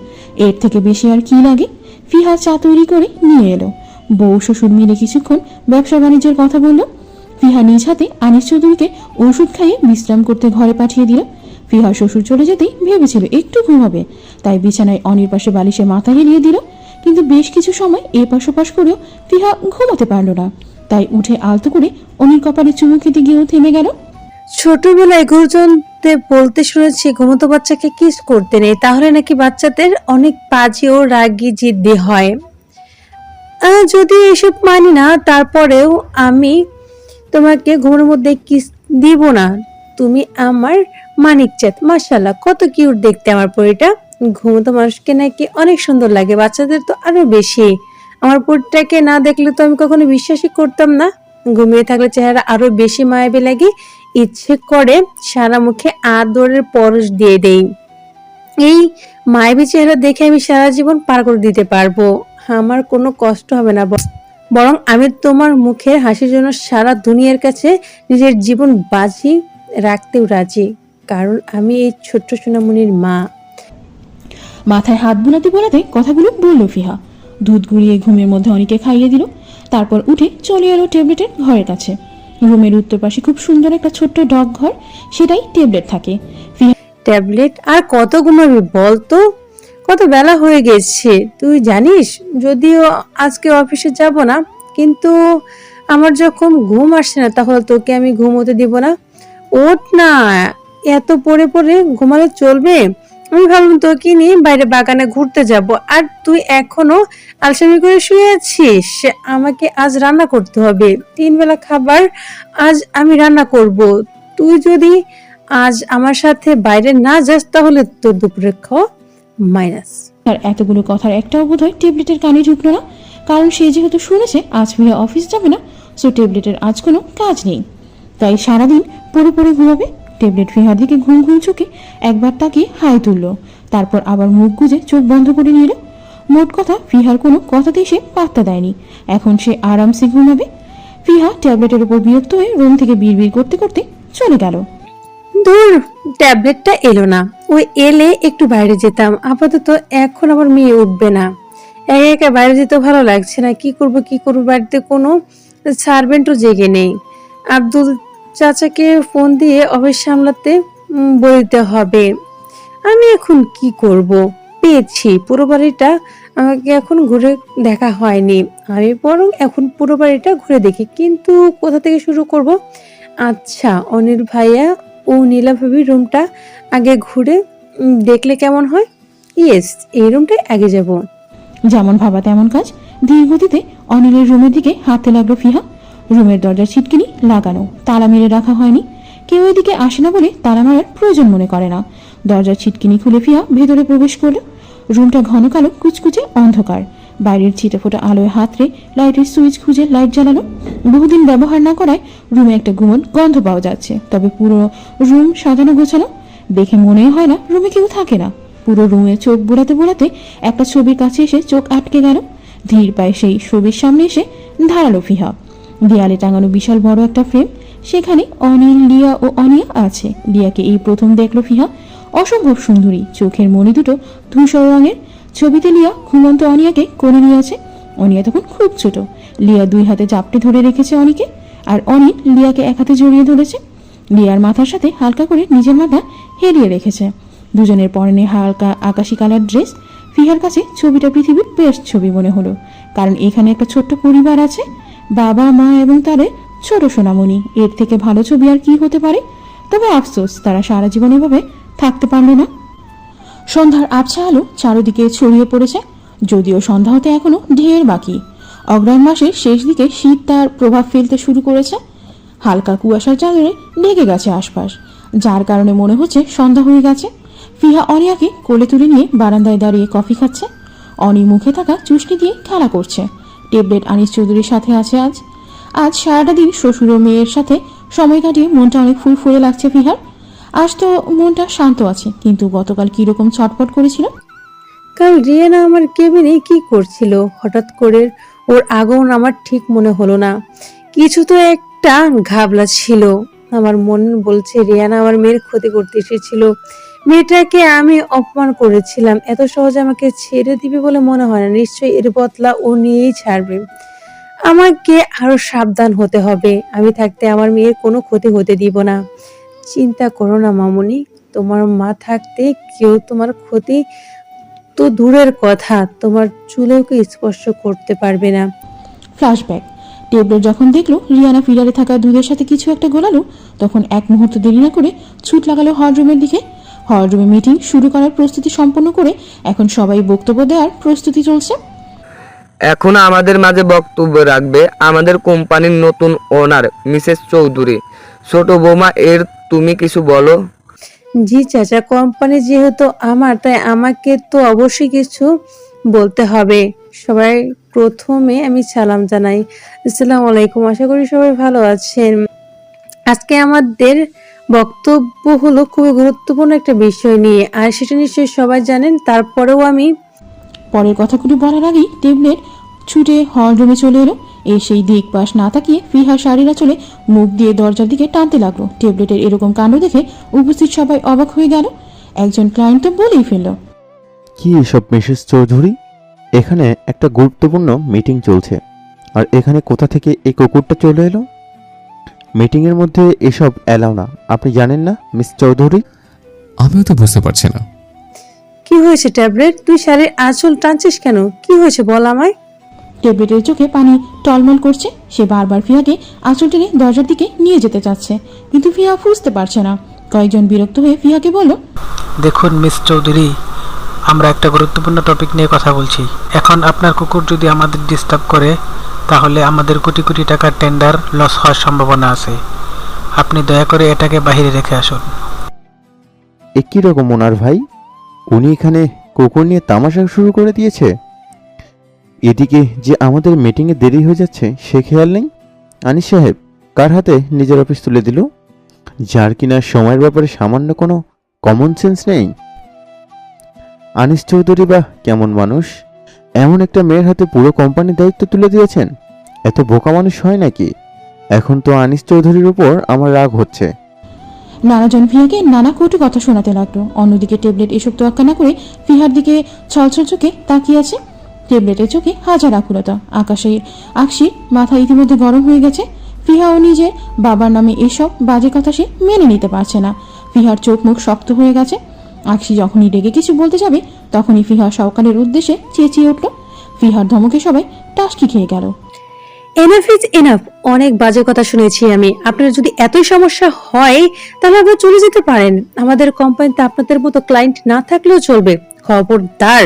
এর থেকে বেশি আর কি লাগে? ফিহা চা তৈরি করে নিয়ে এলো। বউ শ্বশুর মিলে কিছুক্ষণ ব্যবসা বাণিজ্যের কথা বলল। ফিহা নিজ হাতে আনিস চৌধুরীকে ওষুধ খাইয়ে বিশ্রাম করতে ঘরে পাঠিয়ে দিল। ফিহা শ্বশুর চলে যেতেই ভেবেছিল একটু ঘুমাবে, তাই বিছানায় অনির পাশে বালিশে মাথা হেলিয়ে দিল। কিন্তু বেশ কিছু সময় এপাশ ওপাশ করেও ফিহা ঘুমাতে পারল না, তাই উঠে আলতো করে অনির কপালে চুমু খেতে গিয়েও থেমে গেল। ছোটবেলায় গুরুজনদের বলতে শুনেছি ঘুমতো বাচ্চাকে কিস করতে নেই, তাহলে নাকি বাচ্চাদের অনেক বাজে ও রাগী জিদ্দি হয়। যদি এসব মানি না, তারপরেও আমি তোমাকে ঘুমের মধ্যে কিস দিব না। তুমি আমার মানিক চাঁদ, মাশাআল্লাহ কত কিউট দেখতে আমার পরিটা। ঘুমতো মানুষকে নাকি অনেক সুন্দর লাগে, বাচ্চাদের তো আরো বেশি। আমার পরিটাকে না দেখলে তো আমি কখনো বিশ্বাসই করতাম না। ঘুমিয়ে থাকলে চেহারা আরো বেশি মায়াবী লাগে, ইচ্ছে করে সারা মুখে আদরের পরশ দিয়ে দেই। এই মায়াবী চেহারা দেখে আমি সারা জীবন পার করে দিতে পারবো, আমার কোনো কষ্ট হবে না। বরং আমি তোমার মুখের হাসির জন্য সারা দুনিয়ার কাছে নিজের জীবন বাজি রাখতেও রাজি, কারণ আমি এই ছোট্ট সোনামণির মা। মাথায় হাত বুলাতে বোলাতে কথাগুলো বলল ফিহা। দুধ গুঁড়িয়ে ঘুমের মধ্যে অনেকে খাইয়ে দিল। তারপর উঠে চলে এলো ট্যাবলেটের ঘরের কাছে। রুমের উত্তর পাশে খুব সুন্দর একটা ছোট্ট ডগ ঘর, সেটাই ট্যাবলেট থাকে। ফিহা ট্যাবলেট আর কত ঘুমাবি বলতো? কত বেলা হয়ে গেছে তুই জানিস? যদিও আজকে অফিসে যাব না, কিন্তু আমার যখন ঘুম আসছে না, তাহলে তোকে আমি ঘুমোতে দিব না। ওঠ না, এত পড়ে পড়ে ঘুমালে চলবে? আমি ভাবলাম তোকে নিয়ে বাইরে বাগানে ঘুরতে যাব, আর তুই এখনো আলসেমি করে শুয়ে আছিস। আমাকে আজ রান্না করতে হবে, 3 বেলা খাবার আজ আমি রান্না করব। তুই যদি আজ আমার সাথে বাইরে না যাস, তাহলে তোর দুপুরের খাওয়া মাইনাস। আর এতগুলো কথার একটাও বোধহয় ট্যাবলেটের কানে ঢুকলো না, কারণ সে যেহেতু শুনেছে আজ ফিহা অফিস যাবে না, সো ট্যাবলেটের আজ কোনো কাজ নেই, তাই সারাদিন পড়ে পড়ে ঘুমাবে। ট্যাবলেট ফিহার দিকে ঘুম ঘুম চোখে একবার তাকিয়ে হাই তুললো, তারপর আবার মুখ গুজে চোখ বন্ধ করে নিল। মোট কথা, ফিহার কোনো কথাতেই সে পাত্তা দেয়নি। এখন সে আরামসে ঘুমাবে। ফিহা ট্যাবলেটের উপর বিরক্ত হয়ে রুম থেকে বিড়বিড় করতে করতে চলে গেল। দূর, ট্যাবলেটটা এলো না, ওই এলে একটু বাইরে যেতাম। আপাতত এখন আমার মেয়ে উঠবে না, একা একা বাইরে যেতে ভালো লাগছে না। কি করব, বাড়িতে কোনো সার্ভেন্টও জেগে নেই। আব্দুল চাচাকে ফোন দিয়ে অফিস সামলাতে বলতে হবে। আমি এখন কি করব? পেয়েছি, পুরো বাড়িটা আমাকে এখন ঘুরে দেখা হয়নি, আমি বরং এখন পুরো বাড়িটা ঘুরে দেখি। কিন্তু কোথা থেকে শুরু করব? আচ্ছা, অনিল ভাইয়া ও নীলা ভাবির রুমটা আগে ঘুরে দেখলে কেমন হয়? ইয়েস, এই রুমটাই আগে যাব। যেমন ভাবা তেমন কাজ। ধীর গতিতে অনিলের রুমের দিকে হাঁটতে লাগলো ফিহা। রুমের দরজার ছিটকিনি লাগানো, তালা মেরে রাখা হয়নি। কেউ এদিকে আসে না বলে তালা মারার প্রয়োজন মনে করে না। দরজার ছিটকিনি খুলে ফিহা ভেতরে প্রবেশ করলো। রুমটা ঘন কালো কুচকুচে অন্ধকার। বাইরের ছিটেফোঁটা আলোয় হাতড়ে লাইটের সুইচ খুঁজে লাইট জ্বালানো। বহুদিন ব্যবহার না করায় রুমে একটা গুমন গন্ধ পাওয়া যাচ্ছে, তবে পুরো রুম সাজানো গোছানো। দেখে মনেই হয় না রুমে কেউ থাকে না। পুরো রুমে চোখ বোলাতে বোলাতে একটা ছবির কাছে এসে চোখ আটকে গেল। ধীর পায়ে সেই ছবির সামনে এসে দাঁড়ালো ফিহা। দেয়ালে টাঙানো বিশাল বড় একটা ফ্রেম, সেখানে অনিল, লিয়া ও অনিয়া আছে। লিয়াকে এই প্রথম দেখলো ফিহা। অসম্ভব সুন্দরী, চোখের মণি দুটো ধূসর রঙের। ছবিতে লিয়া ঘুমন্ত অনিয়াকে কোলে নিয়ে আছে। অনিয়া তখন খুব ছোট। লিয়া 2 হাতে জাপটে ধরে রেখেছে অনিকে, আর অনিল লিয়াকে এক হাতে জড়িয়ে ধরেছে। লিয়ার মাথার সাথে হালকা করে নিজের মাথা হেলিয়ে রেখেছে। দুজনের পরনে হালকা আকাশি কালার ড্রেস। ফিহার কাছে ছবিটা পৃথিবীর বেস্ট ছবি মনে হলো, কারণ এখানে একটা ছোট্ট পরিবার আছে, বাবা, মা এবং তাদের ছোট সোনামণি। এর থেকে ভালো ছবি আর কি হতে পারে? তবে আফসোস, তারা সারা জীবন এভাবে থাকতে পারল না। সন্ধ্যার আবছা আলো চারদিকে ছড়িয়ে পড়েছে, যদিও সন্ধ্যা হতে এখনো ঢের বাকি। অগ্রহায়ণ মাসের শেষ দিকে শীত তার প্রভাব ফেলতে শুরু করেছে। হালকা কুয়াশার চাদরে ঢেকে গেছে আশপাশ, যার কারণে মনে হচ্ছে সন্ধ্যা হয়ে গেছে। ফিহা অনিয়াকে কোলে তুলে নিয়ে বারান্দায় দাঁড়িয়ে কফি খাচ্ছে। অনি মুখে থাকা চুষ্টি দিয়ে খেলা করছে। ট্যাবলেট আনিস চৌধুরীর সাথে আছে আজ সারাটা দিন শ্বশুর ও মেয়ের সাথে সময় কাটিয়ে মনটা অনেক ফুরফুরে লাগছে ফিহার। আজ তো মনটা শান্ত আছে, কিন্তু গতকাল কিরকম ছটফট করেছিল। কাল রিয়ানা আমার কেবিনে কি করছিল? হঠাৎ করে ওর আগমন আমার ঠিক মনে হলো না। কিছু তো একটা ঘাবলা ছিল। আমার মন বলছে রিয়ানা আমার মেয়ের ক্ষতি করতে এসেছিল। মেয়েটাকে আমি অপমান করেছিলাম, এত সহজে আমাকে ছেড়ে দিবে বলে মনে হয় না। নিশ্চয়ই এর বদলা ও নিয়েই ছাড়বে। আমাকে আরো সাবধান হতে হবে। আমি থাকতে আমার মেয়ের কোনো ক্ষতি হতে দিব না। চিন্তা করো না মামুনি, তোমার মা থাকতে কেউ তোমার ক্ষতি তো দূরের কথা, তোমার চুলেও স্পর্শ করতে পারবে না। ফ্ল্যাশব্যাক। ট্যাবলেট যখন দেখলো রিয়ানা ফিডারে থাকা দুধের সাথে কিছু একটা গোলালো, তখন এক মুহূর্ত দেরি না করে ছুট লাগালো হলরুমের দিকে। হলরুমে মিটিং শুরু করার প্রস্তুতি সম্পন্ন করে এখন সবাই বক্তব্য দেওয়ার প্রস্তুতি চলছে। এখন আমাদের মাঝে বক্তব্য রাখবে আমাদের কোম্পানির নতুন ওনার মিসেস চৌধুরী। ছোট বৌমা, এর তুমি কিছু বলো। জি চাচা, কোম্পানি যেহেতু আমার, তাই আমাকে তো অবশ্যই কিছু বলতে হবে। সবাই প্রথমে আমি সালাম জানাই। আসসালামু আলাইকুম, আশা করি সবাই ভালো আছেন। আজকে আমাদের বক্তব্য হলো খুবই গুরুত্বপূর্ণ একটা বিষয় নিয়ে, আর সেটা নিশ্চয়ই সবাই জানেন। তারপরেও আমি পরের কথাগুলো বলার আগেই ট্যাবলেট ছুটে হলরুমে চলে এলো। সেই দিক পাশ না তাকিয়ে ফিহা শাড়িরা চলে মুখ দিয়ে দরজার দিকে টানতে লাগলো। ট্যাবলেটের এরকম কাণ্ড দেখে উপস্থিত সবাই অবাক হয়ে গেল। একজন ক্লায়েন্ট তো বলেই ফেলল, কি এসব মিসেস চৌধুরী? এখানে একটা গুরুত্বপূর্ণ মিটিং চলছে, আর এখানে কোথা থেকে এই কুকুরটা চলে এলো? মিটিংয়ের মধ্যে এসব এলাও না, আপনি জানেন না মিস চৌধুরী? আমিও তো বুঝতে পারছি না। কি হয়েছে ট্যাবলেট? তুই শাড়ির আঁচল টানছিস কেন? কি হয়েছে বল আমায়। ট্যাবলেটের চোখে পানি টলমল করছে। সে বারবার ফিহাকে আঁচল টেনে দরজার দিকে নিয়ে যেতে চাচ্ছে, কিন্তু ফিহা বুঝতে পারছে না। কয়েকজন বিরক্ত হয়ে ফিহাকে বলল, দেখুন মিস চৌধুরী, আমরা একটা গুরুত্বপূর্ণ টপিক নিয়ে কথা বলছি। এখন আপনার কুকুর যদি আমাদের ডিস্টার্ব করে, তাহলে আমাদের কোটি কোটি টাকার টেন্ডার লস হওয়ার সম্ভাবনা আছে। আপনি দয়া করে এটাকে বাইরে রেখে আসুন। এ কি রকম ওনার ভাই? উনি এখানে কুকুর নিয়ে তামাশা শুরু করে দিয়েছে। এদিকে যে আমাদের মিটিংয়ে দেরি হয়ে যাচ্ছে সে খেয়াল নেই। আনিস সাহেব কার হাতে নিজের অফিস তুলে দিল, যার কিনা সময়ের ব্যাপারে সামান্য কোনো কমন সেন্স নেই। আনিস চৌধুরী বা কেমন মানুষ, এমন একটা মেয়ের হাতে পুরো কোম্পানির দায়িত্ব তুলে দিয়েছেন? এত বোকা মানুষ হয় নাকি? এখন তো আনিস চৌধুরীর উপর আমার রাগ হচ্ছে। নানাজন ফিহাকে নানা কটু কথা শোনাতে লাগলো। অন্যদিকে ট্যাবলেট এসব তোয়াক্কা না করে ফিহার দিকে ছলছল চোখে তাকিয়ে আছে। ট্যাবলেটের চোখে হাজার আকুলতা। আকশির মাথা ইতিমধ্যে গরম হয়ে গেছে। ফিহা ও নিজের বাবার নামে এসব বাজে কথা সে মেনে নিতে পারছে না। ফিহার চোখ মুখ শক্ত হয়ে গেছে। আকশি যখনই রেগে কিছু বলতে যাবে, তখনই ফিহা সওকালের উদ্দেশ্যে চেঁচিয়ে উঠল। ফিহার ধমকে সবাই টাসকি খেয়ে গেল। এনাফ ইজ এনাফ, অনেক বাজে কথা শুনেছি আমি। আপনার যদি এতই সমস্যা হয় তাহলে আপনি চলে যেতে পারেন। আমাদের কোম্পানিতে আপনাদের মতো ক্লায়েন্ট না থাকলেও চলবে। খবরদার,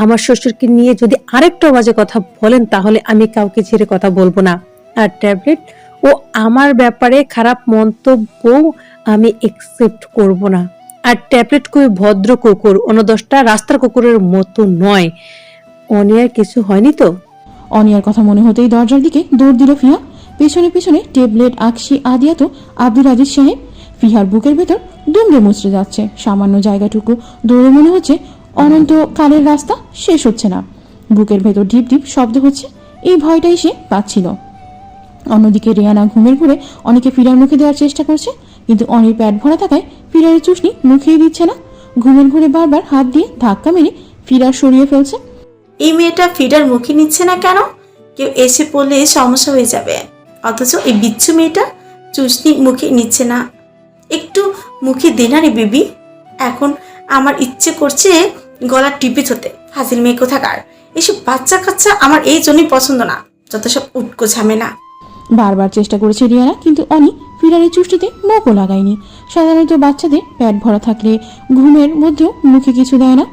আমার শ্বশুরকে নিয়ে যদি আরেকটা বাজে কথা বলেন তাহলে আমি কাউকে ছেড়ে কথা বলবো না। আর ট্যাবলেট ও আমার ব্যাপারে খারাপ মন্তব্য আমি একসেপ্ট করব না। আর ট্যাবলেট খুবই ভদ্র কুকুর, অন্য 10টা রাস্তার কুকুরের মতো নয়। অনিয়ার কিছু হয়নি তো? অনিয়ার কথা মনে হতেই দরজার দিকে দৌড় দিল ফিহা। পেছনে পেছনে ট্যাবলেট, আকশি, আদিয়াত, আব্দুল আজিজ সাহেব। ফিহার বুকের ভেতর দুমড়ে মুচড়ে যাচ্ছে। সামান্য জায়গাটুকু দৌড়ে মনে হচ্ছে অনন্ত কালের রাস্তা শেষ হচ্ছে না। বুকের ভেতর ঢিপ ঢিপ শব্দ হচ্ছে। এই ভয়টাই সে পাচ্ছিল। অন্যদিকে রিয়ানা ঘুমের ঘুরে অনেকে ফিরার মুখে দেওয়ার চেষ্টা করছে, কিন্তু অনির প্যাট ভরা থাকায় ফিরারের চুষনি মুখেই দিচ্ছে না। ঘুমের ঘুরে বারবার হাত দিয়ে ধাক্কা মেরে ফিরার সরিয়ে ফেলছে। এই মেয়েটা ফিডার মুখে নিচ্ছে না কেন? কেউ এসে পড়লে সমস্যা হয়ে যাবে। অথচ এই বিচ্ছু মেয়েটা চুষনি মুখে নিচ্ছে না। একটু মুখে দে না রে বেবি। এখন আমার ইচ্ছে করছে গলা টিপে ধরতে। ফাজিল মেয়ে কোথাকার। এসব বাচ্চা কাচ্চা আমার এই জন্যই পছন্দ না, যত সব উটকো ঝামেলা। বারবার চেষ্টা করেছে রিয়ানা, কিন্তু অনি ফিরারের চুষ্টিতে নখও লাগায়নি। সাধারণত বাচ্চাদের প্যাট ভরা থাকলে ঘুমের মধ্যেও মুখে কিছু দেয় না।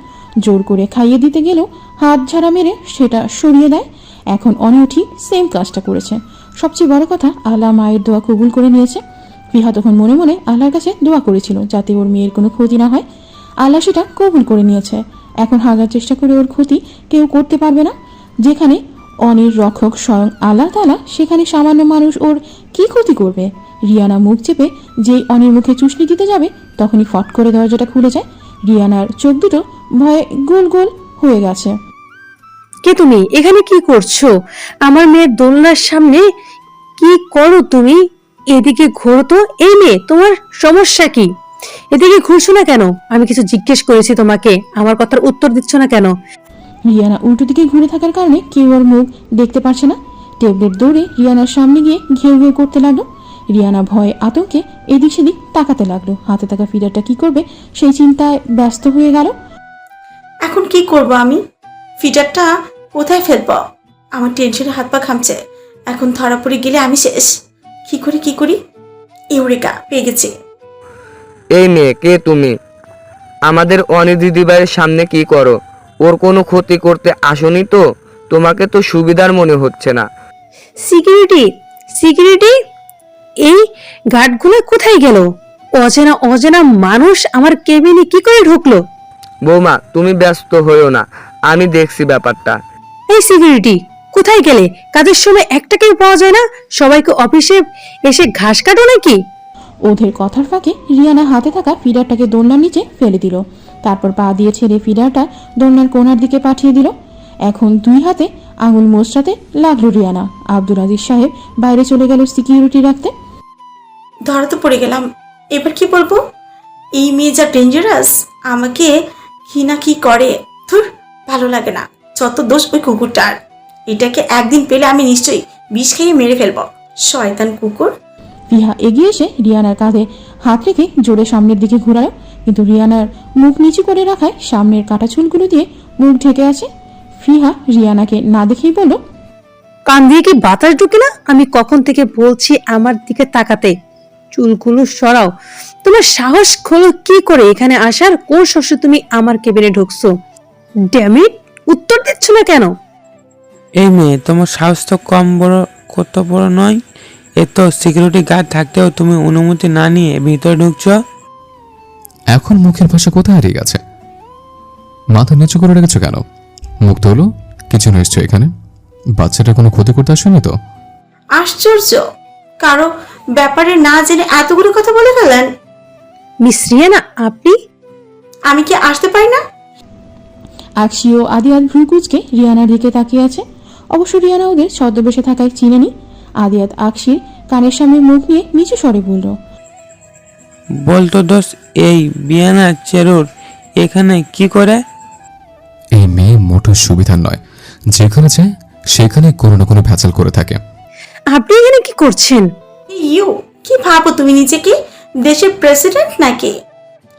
জোর করে খাইয়ে দিতে গেলেও হাত ঝাড়া মেরে সেটা সরিয়ে দেয়। এখন অনিও ঠিক সেম কাজটা করেছে। সবচেয়ে বড় কথা, আল্লাহ মায়ের দোয়া কবুল করে নিয়েছে। ফিহা তখন মনে মনে আল্লাহর কাছে দোয়া করেছিল যাতে ওর মেয়ের কোনো ক্ষতি না হয়। আল্লাহ সেটা কবুল করে নিয়েছে। এখন হাজার চেষ্টা করে ওর ক্ষতি কেউ করতে পারবে না। যেখানে অনির রক্ষক স্বয়ং আল্লাহ তাআলা, সেখানে সামান্য মানুষ ওর কি ক্ষতি করবে? রিয়ানা মুখ চেপে যেই অনির মুখে চুষনি দিতে যাবে, তখনই ফট করে দরজাটা খুলে যায়। রিয়ানার চোখ দুটো ভয়ে গোল গোল হয়ে গেছে। কে তুমি? এখানে কি করছো? আমার মেয়ের দোলনার সামনে কি করো তুমি? এদিকে ঘোরো তো। এই মেয়ে, তোমার সমস্যা কি? এদিকে ঘুরছো না কেন? আমি কিছু জিজ্ঞেস করেছি তোমাকে, আমার কথার উত্তর দিচ্ছ না কেন? রিয়ানা উল্টো দিকে ঘুরে থাকার কারণে কেউ ওর মুখ দেখতে পারছে না। টেবলেট দৌড়ে রিয়ানার সামনে গিয়ে ঘেউ ঘেউ করতে লাগলো। রিয়ানা ভয়ে আতঙ্কে এদিক সেদিক তাকাতে লাগলো। হাতে থাকা ফিডারটা কি করবে সেই চিন্তায় ব্যস্ত হয়ে গেল। এখন কি করব আমি? ফিডারটা কোথায় ফেলবো? আমার টেনশনে হাত পা ঘামছে। এখন ধরা পড়ে গেলে আমি শেষ। কি করি? ইউরেকা, পেয়ে গেছি। এই মেয়ে, কে তুমি? আমাদের অনি দিদিভাইয়ের সামনে কি করো? ওর কোনো ক্ষতি করতে আসনি তো? তোমাকে তো সুবিধার মনে হচ্ছে না। সিকিউরিটি, এই গার্ডগুলো কোথায় গেল? অজানা মানুষ আমার কেবিনে কি করে ঢুকলো? বৌমা, তুমি ব্যস্ত হইও না, আমি দেখছি ব্যাপারটা। এই সিকিউরিটি, কোথায় গেলে? কাজের সময় একটাকেও পাওয়া যায় না? সবাইকে অফিসে এসে ঘাস কাটো নাকি? ওদের কথার ফাঁকে রিয়ানা হাতে থাকা ফিডারটাকে দোলনার নিচে ফেলে দিল। তারপর পা দিয়ে ছেড়ে ফিডারটা দোলনার কোণার দিকে পাঠিয়ে দিল। এখন দুই হাতে আঙুল মোচড়াতে লাগলো রিয়ানা। আব্দুল আজিজ সাহেব বাইরে চলে গেল সিকিউরিটি রাখতে। ধরা তো পড়ে গেলাম। এবার কি বলবো? এই মেয়ে যা ডেঞ্জারাস, আমাকে কি করে। ধুর, ভালো লাগে না। যত দোষ ওই কুকুরটার। এটাকে একদিন পেলে আমি নিশ্চয়ই বিষ খেয়ে মেরে ফেলবো। শয়তান কুকুর। ফিহা এগিয়ে এসে রিয়ানার কাঁধে হাত রেখে জোরে সামনের দিকে ঘোরালো, কিন্তু রিয়ানার মুখ নিচু করে রাখায় সামনের কাটা চুলগুলো দিয়ে মুখ ঢেকে আছে। ফিহা রিয়ানাকে না দেখেই বলল, কান দিয়ে কি বাতাস ঢুকে না? আমি কখন থেকে বলছি আমার দিকে তাকাতে। চুলগুলো সরাও। তোমার সাহস হলো কি করে এখানে আসার? কোন শস্য তুমি আমার কেবিনে ঢুকছো? ড্যামিট, উত্তর দিচ্ছ না কেন? এই মেয়ে, তোমার সাহস তো কত বড় নয়। এ তো সিকিউরিটি গার্ড থাকতেও তুমি অনুমতি না নিয়ে ভিতরে ঢুকছো। এখন মুখের ভাষা কোথায় হারিয়ে গেছে? মাথা নিচু করে রেখেছো কেন? মুখ তো হলো কিছু নিশ্চয়। এখানে বাচ্চাটা কোনো ক্ষতি করতে আসেনি তো? আশ্চর্য, কারো ব্যাপারে না জেনে এতগুলো কথা বলে ফেলেন। মিস রিয়ানা, আপনি? আমি কি আসতে পারি না? আকশি ও আদিয়াত ভ্রু কুচকে রিয়ানার দিকে তাকিয়ে আছে। অবশ্য রিয়ানা ওদের ছদ্মবেশে থাকায় চিনেনি। আদিয়াত আকশির কানের সামনে মুখ নিয়ে নিচু স্বরে বলল, বলতো দোষ, এই বিয়ানা চেরুর এখানে কি করে? এই মেয়ে মোটো সুবিধার নয়, যেখানে যায় সেখানে কোনো না কোনো ভেজাল করে থাকে। আপনি এখানে কি করছেন? ইউ কি ভাবো তুমি নিজেকে? দেশের প্রেসিডেন্ট নাকি?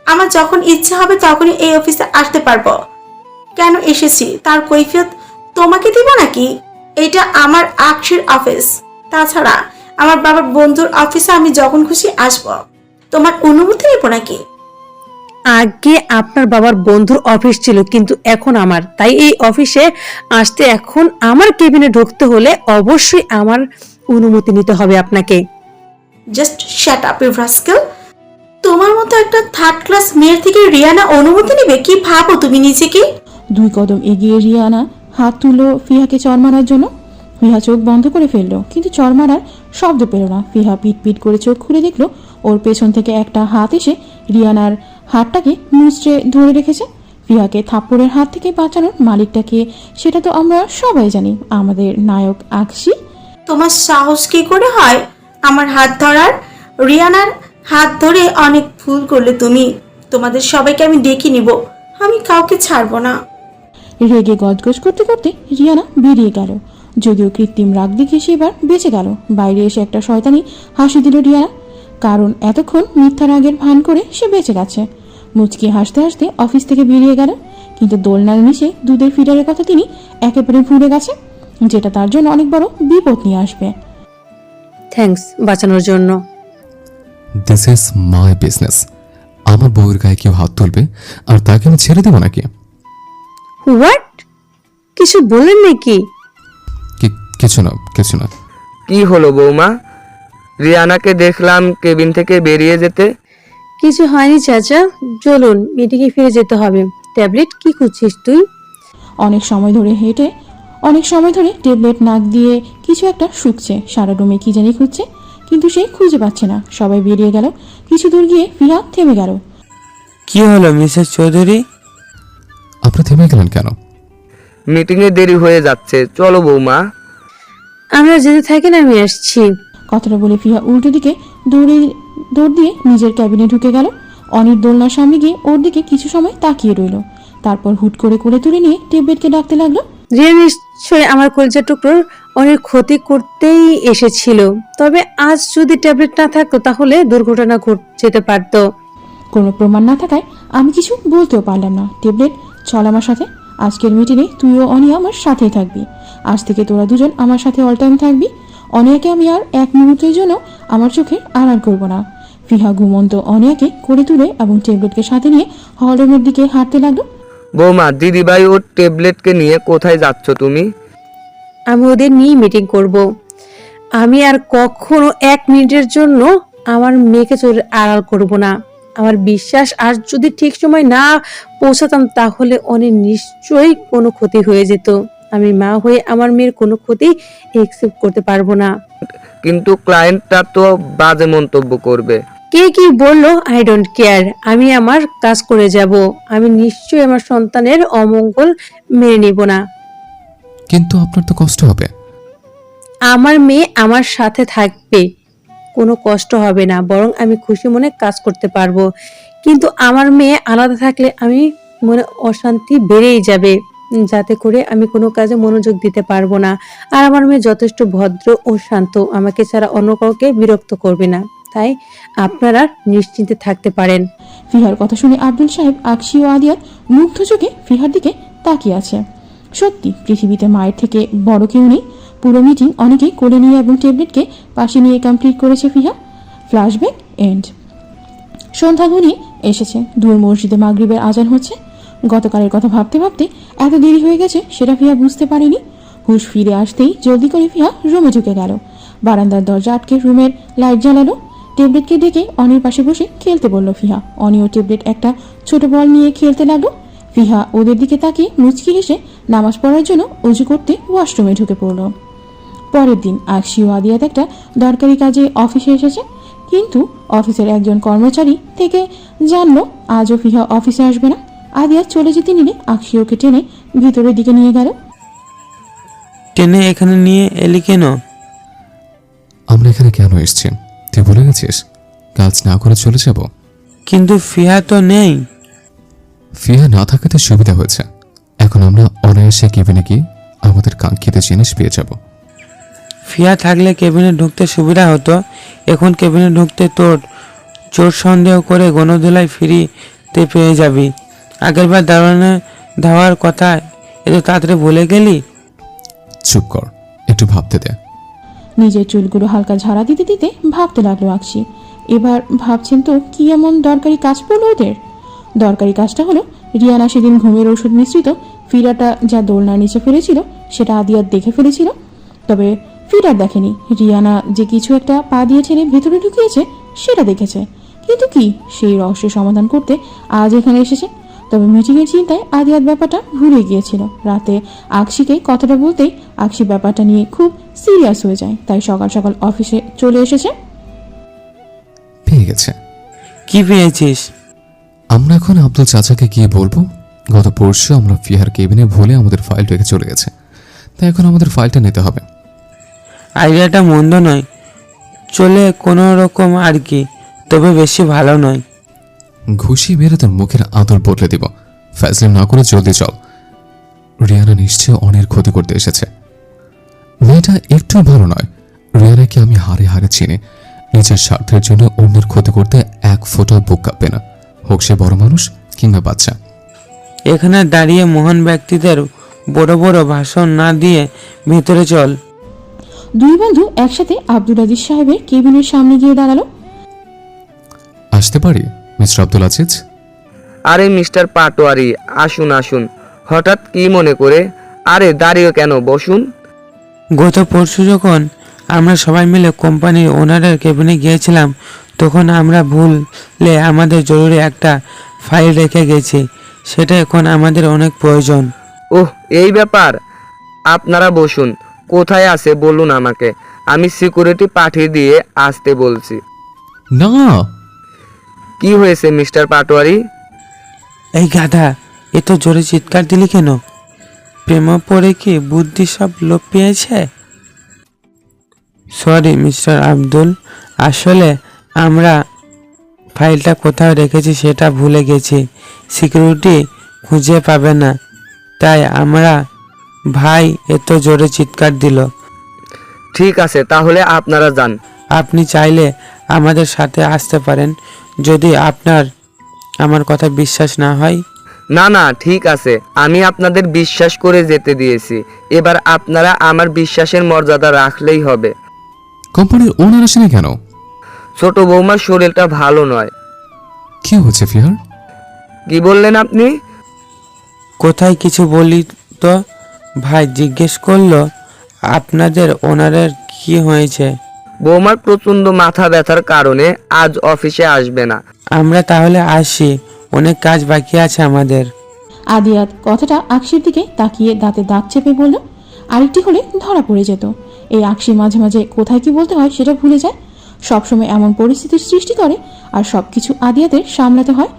আমার যখন ইচ্ছা হবে তখনই এই অফিসে আসতে পারবো। কেন এসেছি তার কৈফিয়ত তোমাকে দিব নাকি? এটা আমার আকশির অফিস। তাছাড়া আমার বাবার বন্ধুর অফিসে আমি যখন খুশি আসবো। তোমার অনুমতি নেব নাকি? আগে আপনার বাবার বন্ধুর অফিস ছিল, কিন্তু এখন আমার। তাই এই অফিসে আসতে, এখন আমার কেবিনে ঢুকতে হলে অবশ্যই আমার অনুমতি নিতে হবে আপনাকে। Just shut up you rascal. তোমার মতো একটা থার্ড ক্লাস মেয়ের থেকে রিয়ানা অনুমতি নেবে? কি ভাবো তুমি নিজেকে? দুই কদম এগিয়ে রিয়ানা হাত তুললো ফিহাকে চর মারার জন্য। ফিহা চোখ বন্ধ করে ফেললো, কিন্তু চর মারার শব্দ পেল না। ফিহা পিট পিট করে চোখ খুলে দেখলো ওর পেছন থেকে একটা হাত এসে রিয়ানার হাতটাকে মুচড়ে ধরে রেখেছে। ফিহাকে থাপ্পড়ের হাত থেকে বাঁচানোর মালিকটাকে সেটা তো আমরা সবাই জানি, আমাদের নায়ক আকশি। তোমার সাহস কি করে হয় আমার হাত ধরার? রিয়ানার হাত ধরে অনেক ভুল করলে তুমি। তোমাদের সবাইকে আমি ডেকে নিব, আমি কাউকে ছাড়বো না। রেগে গজগজ করতে করতে রিয়ানা বেরিয়ে গেল। যদিও কৃত্রিম রাগ দেখে সে এবার বেঁচে গেল। বাইরে এসে একটা শয়তানি হাসি দিল রিয়ানা, কারণ এতক্ষণ মিথ্যা রাগের ভান করে সে বেঁচে গেছে। মুচকি হাসতে হাসতে অফিস থেকে বেরিয়ে গেল, কিন্তু দোলনার নিচে দুধের ফিডারের কথা তিনি একেবারে ভুলে গেছে, যেটা তার জন্য অনেক বড় বিপদ নিয়ে আসবে। থ্যাঙ্কস বাঁচানোর জন্য। This is my business. আমার বউয়ের গায়ে কেউ হাত তুলবে আর তাকে আমি ছেড়ে দেবো নাকি? হোয়াট? কিছু বললেন নাকি? কিছু না, কিছু না। কি হলো বৌমা? রিয়ানাকে দেখলাম কেবিন থেকে বেরিয়ে যেতে। কিছু হয়নি চাচা, চলুন মিটিংয়ে ফিরে যেতে হবে। ট্যাবলেট কি খুঁজছিস তুই? অনেক সময় ধরে ট্যাবলেট নাক দিয়ে কিছু একটা শুকছে। সারা রুমে কি জানি খুঁজছে, কিন্তু সে খুঁজে পাচ্ছে না। সবাই বেরিয়ে গেল। কিছু দূর গিয়ে ফিহা থেমে গেল। কি হলো মিসেস চৌধুরী? আপনি থেমে গেলেন কেন? মিটিংয়ে দেরি হয়ে যাচ্ছে, চলো বৌমা। আমরা যেতে থাকেন, আমি আসছি। কথাটা বলে ফিহা উল্টো দিকে দৌড় দিয়ে নিজের ক্যাবিনে ঢুকে গেল। অনির দোলনার সামনে গিয়ে ওর দিকে কিছু সময় তাকিয়ে রইল। তারপর হুট করে কোলে তুলে নিয়ে টেবলেটকে ডাকতে লাগলো। রিয়া নিশ্চয়ই আমার কলিজার টুকরোর অনেক ক্ষতি করতেই এসেছিল। তবে আজ যদি ট্যাবলেট না থাকতো তাহলে দুর্ঘটনা ঘটে যেতে পারতো। কোনো প্রমাণ না থাকায় আমি কিছু বলতেও পারলাম না। টেবলেট, চল আমার সাথে। আজকের মিটিংয়ে তুইও অনিয়া আমার সাথেই থাকবি। আজ থেকে তোরা দুজন আমার সাথে অল টাইম থাকবি। অনিয়াকে আমি আর এক মুহূর্তের জন্য আমার চোখের আড়াল করব না। ফিহা ঘুমন্ত অনিয়াকে করে তুলে এবং টেবলেটকে সাথে নিয়ে হলরুমের দিকে হাঁটতে লাগলো। বৌমা, দিদিভাই ওর ট্যাবলেটকে নিয়ে কোথায় যাচ্ছ তুমি? আমি ওদের নিয়ে মিটিং করব। আমি আর কখনো 1 মিনিটের জন্য আমার মেয়েকে চোরের আড়াল করব না। আমার বিশ্বাস, আর যদি ঠিক সময় না পৌঁছাতাম তাহলে অনেক নিশ্চয়ই কোনো ক্ষতি হয়ে যেত। আমি মা হয়ে আমার মেয়ের কোনো ক্ষতি একসেপ্ট করতে পারবো না। কিন্তু ক্লায়েন্টটা তো বাজে মন্তব্য করবে। কে কি বললো আই ডোন্ট কেয়ার। আমি আমার কাজ করে যাব। আমি নিশ্চয়ই আমার সন্তানের অমঙ্গল মেনে নিব না। কিন্তু আপনার তো কষ্ট হবে। আমার মেয়ে আমার সাথে থাকবে, কোনো কষ্ট হবে না, বরং আমি খুশি মনে কাজ করতে পারবো। কিন্তু আমার মেয়ে আলাদা থাকলে আমি মনে অশান্তি বেড়েই যাবে, যাতে করে আমি কোনো কাজে মনোযোগ দিতে পারবো না। আর আমার মেয়ে যথেষ্ট ভদ্র ও শান্ত, আমাকে ছাড়া অন্য কাউকে বিরক্ত করবে না। তাই আপনারা নিশ্চিন্তে থাকতে পারেন। ফিহার কথা শুনে আব্দুল সাহেব, আকশি ও আদিয়াত মুগ্ধ চোখে ফিহার দিকে তাকিয়ে আছে। সত্যি পৃথিবীতে মায়ের থেকে বড় কেউ নেই। পুরো মিটিং অনেকেই কোলে নিয়ে এবং ট্যাবলেটকে পাশে নিয়ে কমপ্লিট করেছে ফিহা। Flashback and. সন্ধ্যা ঘনিয়ে এসেছে। দূর মসজিদে মাগরিবের আজান হচ্ছে। গতকালের কথা ভাবতে ভাবতে এত দেরি হয়ে গেছে সেটা ফিহা বুঝতে পারেনি। হুশ ফিরে আসতেই জলদি করে ফিহা রুমে ঢুকে গেল। বারান্দার দরজা আটকে রুমের লাইট জ্বালালো। টেবলেটকে ডেকে অনির পাশে বসে খেলতে বলল ফিহা। অনি ও টেবলেট একটা ছোট বল নিয়ে খেলতে লাগলো। ফিহা ওদের দিকে তাকিয়ে মুচকি হেসে নামাজ পড়ার জন্য অজু করতে ওয়াশরুমে ঢুকে পড়ল। পরের দিন আকশি ও আদিয়াত একটা দরকারি কাজে অফিসে এসেছে, কিন্তু অফিসের একজন কর্মচারী থেকে জানলো আজও ফিহা অফিসে আসবে না। আদিয়াত চলে যেতে নিলে আকশি ওকে টেনে ভিতরের দিকে নিয়ে গেল। টেনে এখানে নিয়ে এলি কেন? আমরা এখানে কেন এসেছি তুই ভুলে গেছিস? কাজ না করে চলে যাব। কিন্তু ফিহা তো নেই। ফিহা না থাকাতে সুবিধা হয়েছে। এখন আমরা অনায়াসে কেবিনে গিয়ে আমাদের কাঙ্ক্ষিত জিনিস পেয়ে যাব। ফিহা থাকলে কেবিনে ঢুকতে সুবিধা হতো। এখন কেবিনে ঢুকতে তোর চোর সন্দেহ করে গণধোলায় ফিরিতে পেয়ে যাবি। আগেরবার দাঁড়ানো ধাওয়ার কথা এত তাড়াতাড়ি ভুলে গেলি? চুপ কর, একটু ভাবতে দে। নিজের চুলগুলো হালকা ঝাড়া দিতে দিতে ভাবতে লাগলো আকশি। এবার ভাবছেন তো কি এমন দরকারি কাজ পড়লো ওদের। দরকারি কাজটা হলো রিয়ানা সেদিন ঘুমের ওষুধ মিশ্রিত ফিরাটা যা দোলনার নিচে ফেলেছিল সেটা আদিয়াত দেখে ফেলেছিল। তবে ফিরার দেখেনি। রিয়ানা যে কিছু একটা পা দিয়ে ছেড়ে ভেতরে ঢুকিয়েছে সেটা দেখেছে। কিন্তু কি, সেই রহস্যের সমাধান করতে আজ এখানে এসেছে। তবে মিটিংয়ের চিন্তায় আদিয়াত ব্যাপারটা ভুলে গিয়েছিল। রাতে আকশিকে কথাটা বলতেই আকশি ব্যাপারটা নিয়ে খুব সিরিয়াস হয়ে যায়। তাই সকাল সকাল অফিসে চলে এসেছে। পেয়ে গেছে। কি পেয়েছিস? আমরা এখন আব্দুল চাচাকে গিয়ে বলবো গত পরশু আমরা ফিহার কেবিনে ভুলে আমাদের ফাইল রেখে চলে গেছে, তাই এখন আমাদের ফাইলটা নিতে হবে। আইডিয়াটা মন্দ নয়, চলে কোনো রকম আর কি, তবে বেশি ভালো নয়। ঘুষি মেরে তোর মুখের আদর বদলে দিব। ফ্যাসলিন না করে জলদি চল। রিয়ানা নিশ্চয় অনেক ক্ষতি করতে এসেছে। মেয়েটা একটু ভালো নয়। রিয়ানাকে আমি হারে হারে চিনি। নিজের স্বার্থের জন্য অন্যের ক্ষতি করতে এক ফোঁটা বুক কাঁপবে না, হোক সে বড় মানুষ কিংবা বাচ্চা। এখানে দাঁড়িয়ে মহান ব্যক্তিদের বড় বড় ভাষণ না দিয়ে ভেতরে চল। দুই বন্ধু একসাথে আব্দুল আজিজ সাহেবের কেবিনের সামনে গিয়ে দাঁড়ালো। আসতে পারি মিস্টার আব্দুল আজিজ? আরে মিস্টার পাটোয়ারি, আসুন আসুন। হঠাৎ কি মনে করে? আরে দাঁড়িয়ে কেন, বসুন। গত পরশু যখন আমরা সবাই মিলে কোম্পানির ওনারের কেবিনে গিয়েছিলাম, তখন আমরা ভুলে আমাদের জরুরি একটা ফাইল রেখে গেছি। সেটা এখন আমাদের অনেক প্রয়োজন। ওহ, এই ব্যাপার। আপনারা বসুন। কোথায় আছে বলুন আমাকে, আমি সিকিউরিটি পাঠিয়ে দিয়ে আসতে বলছি। না, কি হয়েছে মিস্টার পাটোয়ারি? এই গাধা, এত জোরে চিৎকার দিলি কেন? প্রেমে পড়ে কি বুদ্ধি সব লোপ পেয়েছে? সরি মিস্টার আব্দুল, আসলে আমরা ফাইলটা কোথাও রেখেছি সেটা ভুলে গেছি। সিকিউরিটি খুঁজে পাবে না, তাই আমরা ভাই এত জোরে চিৎকার দিল। ঠিক আছে, তাহলে আপনারা যান। আপনি চাইলে আমাদের সাথে আসতে পারেন, যদি আপনার আমার কথা বিশ্বাস না হয়। না না, ঠিক আছে, আমি আপনাদের বিশ্বাস করে যেতে দিয়েছি। এবার আপনারা আমার বিশ্বাসের মর্যাদা রাখলেই হবে। কোম্পানির ওনার আসেনি কেন? ছোট বৌমার শরীরটা ভালো নয়। কি হচ্ছে ফিহার? কি বললেন আপনি? কোথায় কিছু বলি তো? ভাই জিজ্ঞেস করলো আপনাদের ওনারের কি হয়েছে। বৌমার প্রচন্ড মাথা ব্যথার কারণে আজ অফিসে আসবে না। আমরা তাহলে আসি, অনেক কাজ বাকি আছে আমাদের। আদিয়াত কথাটা আকশির দিকে তাকিয়ে দাঁতে দাঁত চেপে বলল। আরেকটি হলে ধরা পড়ে যেত। এই আকশি মাঝে মাঝে কোথায় কি বলতে হয় সেটা ভুলে যায়। সবসময় এমন পরিস্থিতির সৃষ্টি করে, আর সবকিছু আদিয়াতের সামলাতে হয়।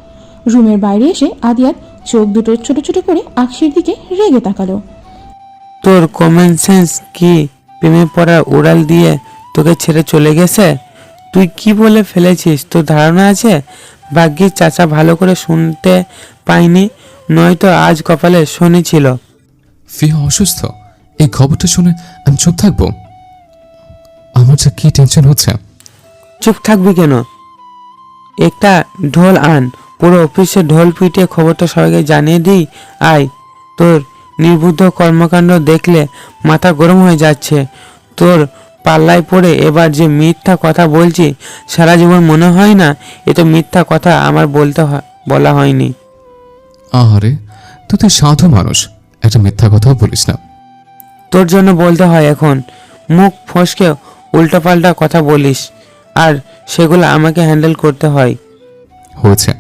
রুমের বাইরে এসে আদিয়াত চোখ দুটো ছোট ছোট করে আকশির দিকে রেগে তাকালো। তোর কমন সেন্স কি? প্রেমে পড়ার উড়াল দিয়ে তোকে ছেড়ে চলে গেছে? তুই কি বলে ফেলেছিস তোর ধারণা আছে? ভাগ্যিস চাচা ভালো করে শুনতে পাইনি, নয়তো আজ কপালে শনি ছিল। ফিহা অসুস্থ, এই খবরটা শুনে আমি চুপ থাকবো? আমার যে কি টেনশন হচ্ছে। চুপ থাকবি কেন? একটা ঢোল আন, পুরো অফিসে ঢোল পিটিয়ে খবরটা সবাইকে জানিয়ে দিই। আয়, তোর নির্বুদ্ধ কর্মকাণ্ড দেখলে মাথা গরম হয়ে যাচ্ছে। তোর পাল্লায় পড়ে এবার যে মিথ্যা কথা বলছি, সারা জীবন মনে হয় না এ তো মিথ্যা কথা আমার বলা হয়নি। আহারে, তুই তো সাধু মানুষ, একটা মিথ্যা কথাও বলিস না। তোর জন্য বলতে হয় এখন। মুখ ফসকে উল্টোপাল্টা কথা বলিস, আর সেগুলো আমাকে হ্যান্ডেল করতে হয়। হয়েছে,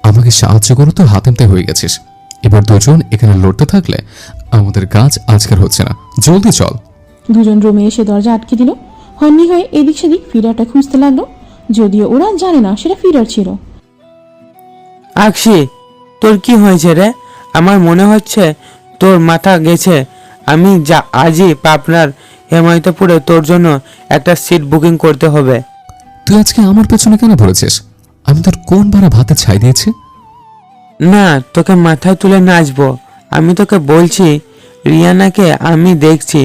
আমাকে সাহায্য করো তো হাতেমতে হয়ে গেছিস। এবার দুজন এখানে লড়তে থাকলে আমাদের কাজ আজকের হচ্ছে না। জলদি চল। দুজন রুমে এসে দরজা আটকে দিল। হন্নি হয়ে এদিক সেদিক ফিরারটা খুঁজতে লাগলো, যদিও ওরা জানে না সেটা ফিরার ছিল। আকশি, তোর কি হয়েছে রে? আমার মনে হচ্ছে তোর মাথা গেছে। আমি যা আজই পাবনার হেমায়তপুরে তোর জন্য একটা সিট বুকিং করতে হবে। তুই আজকে আমার পেছনে কেন পড়েছিস? আমি তোর কোন বারা ভাতে ছাই দিয়েছি? না, তোকে মাথায় তুলে নাচবো। আমি তোকে বলছি, রিয়ানাকে আমি দেখছি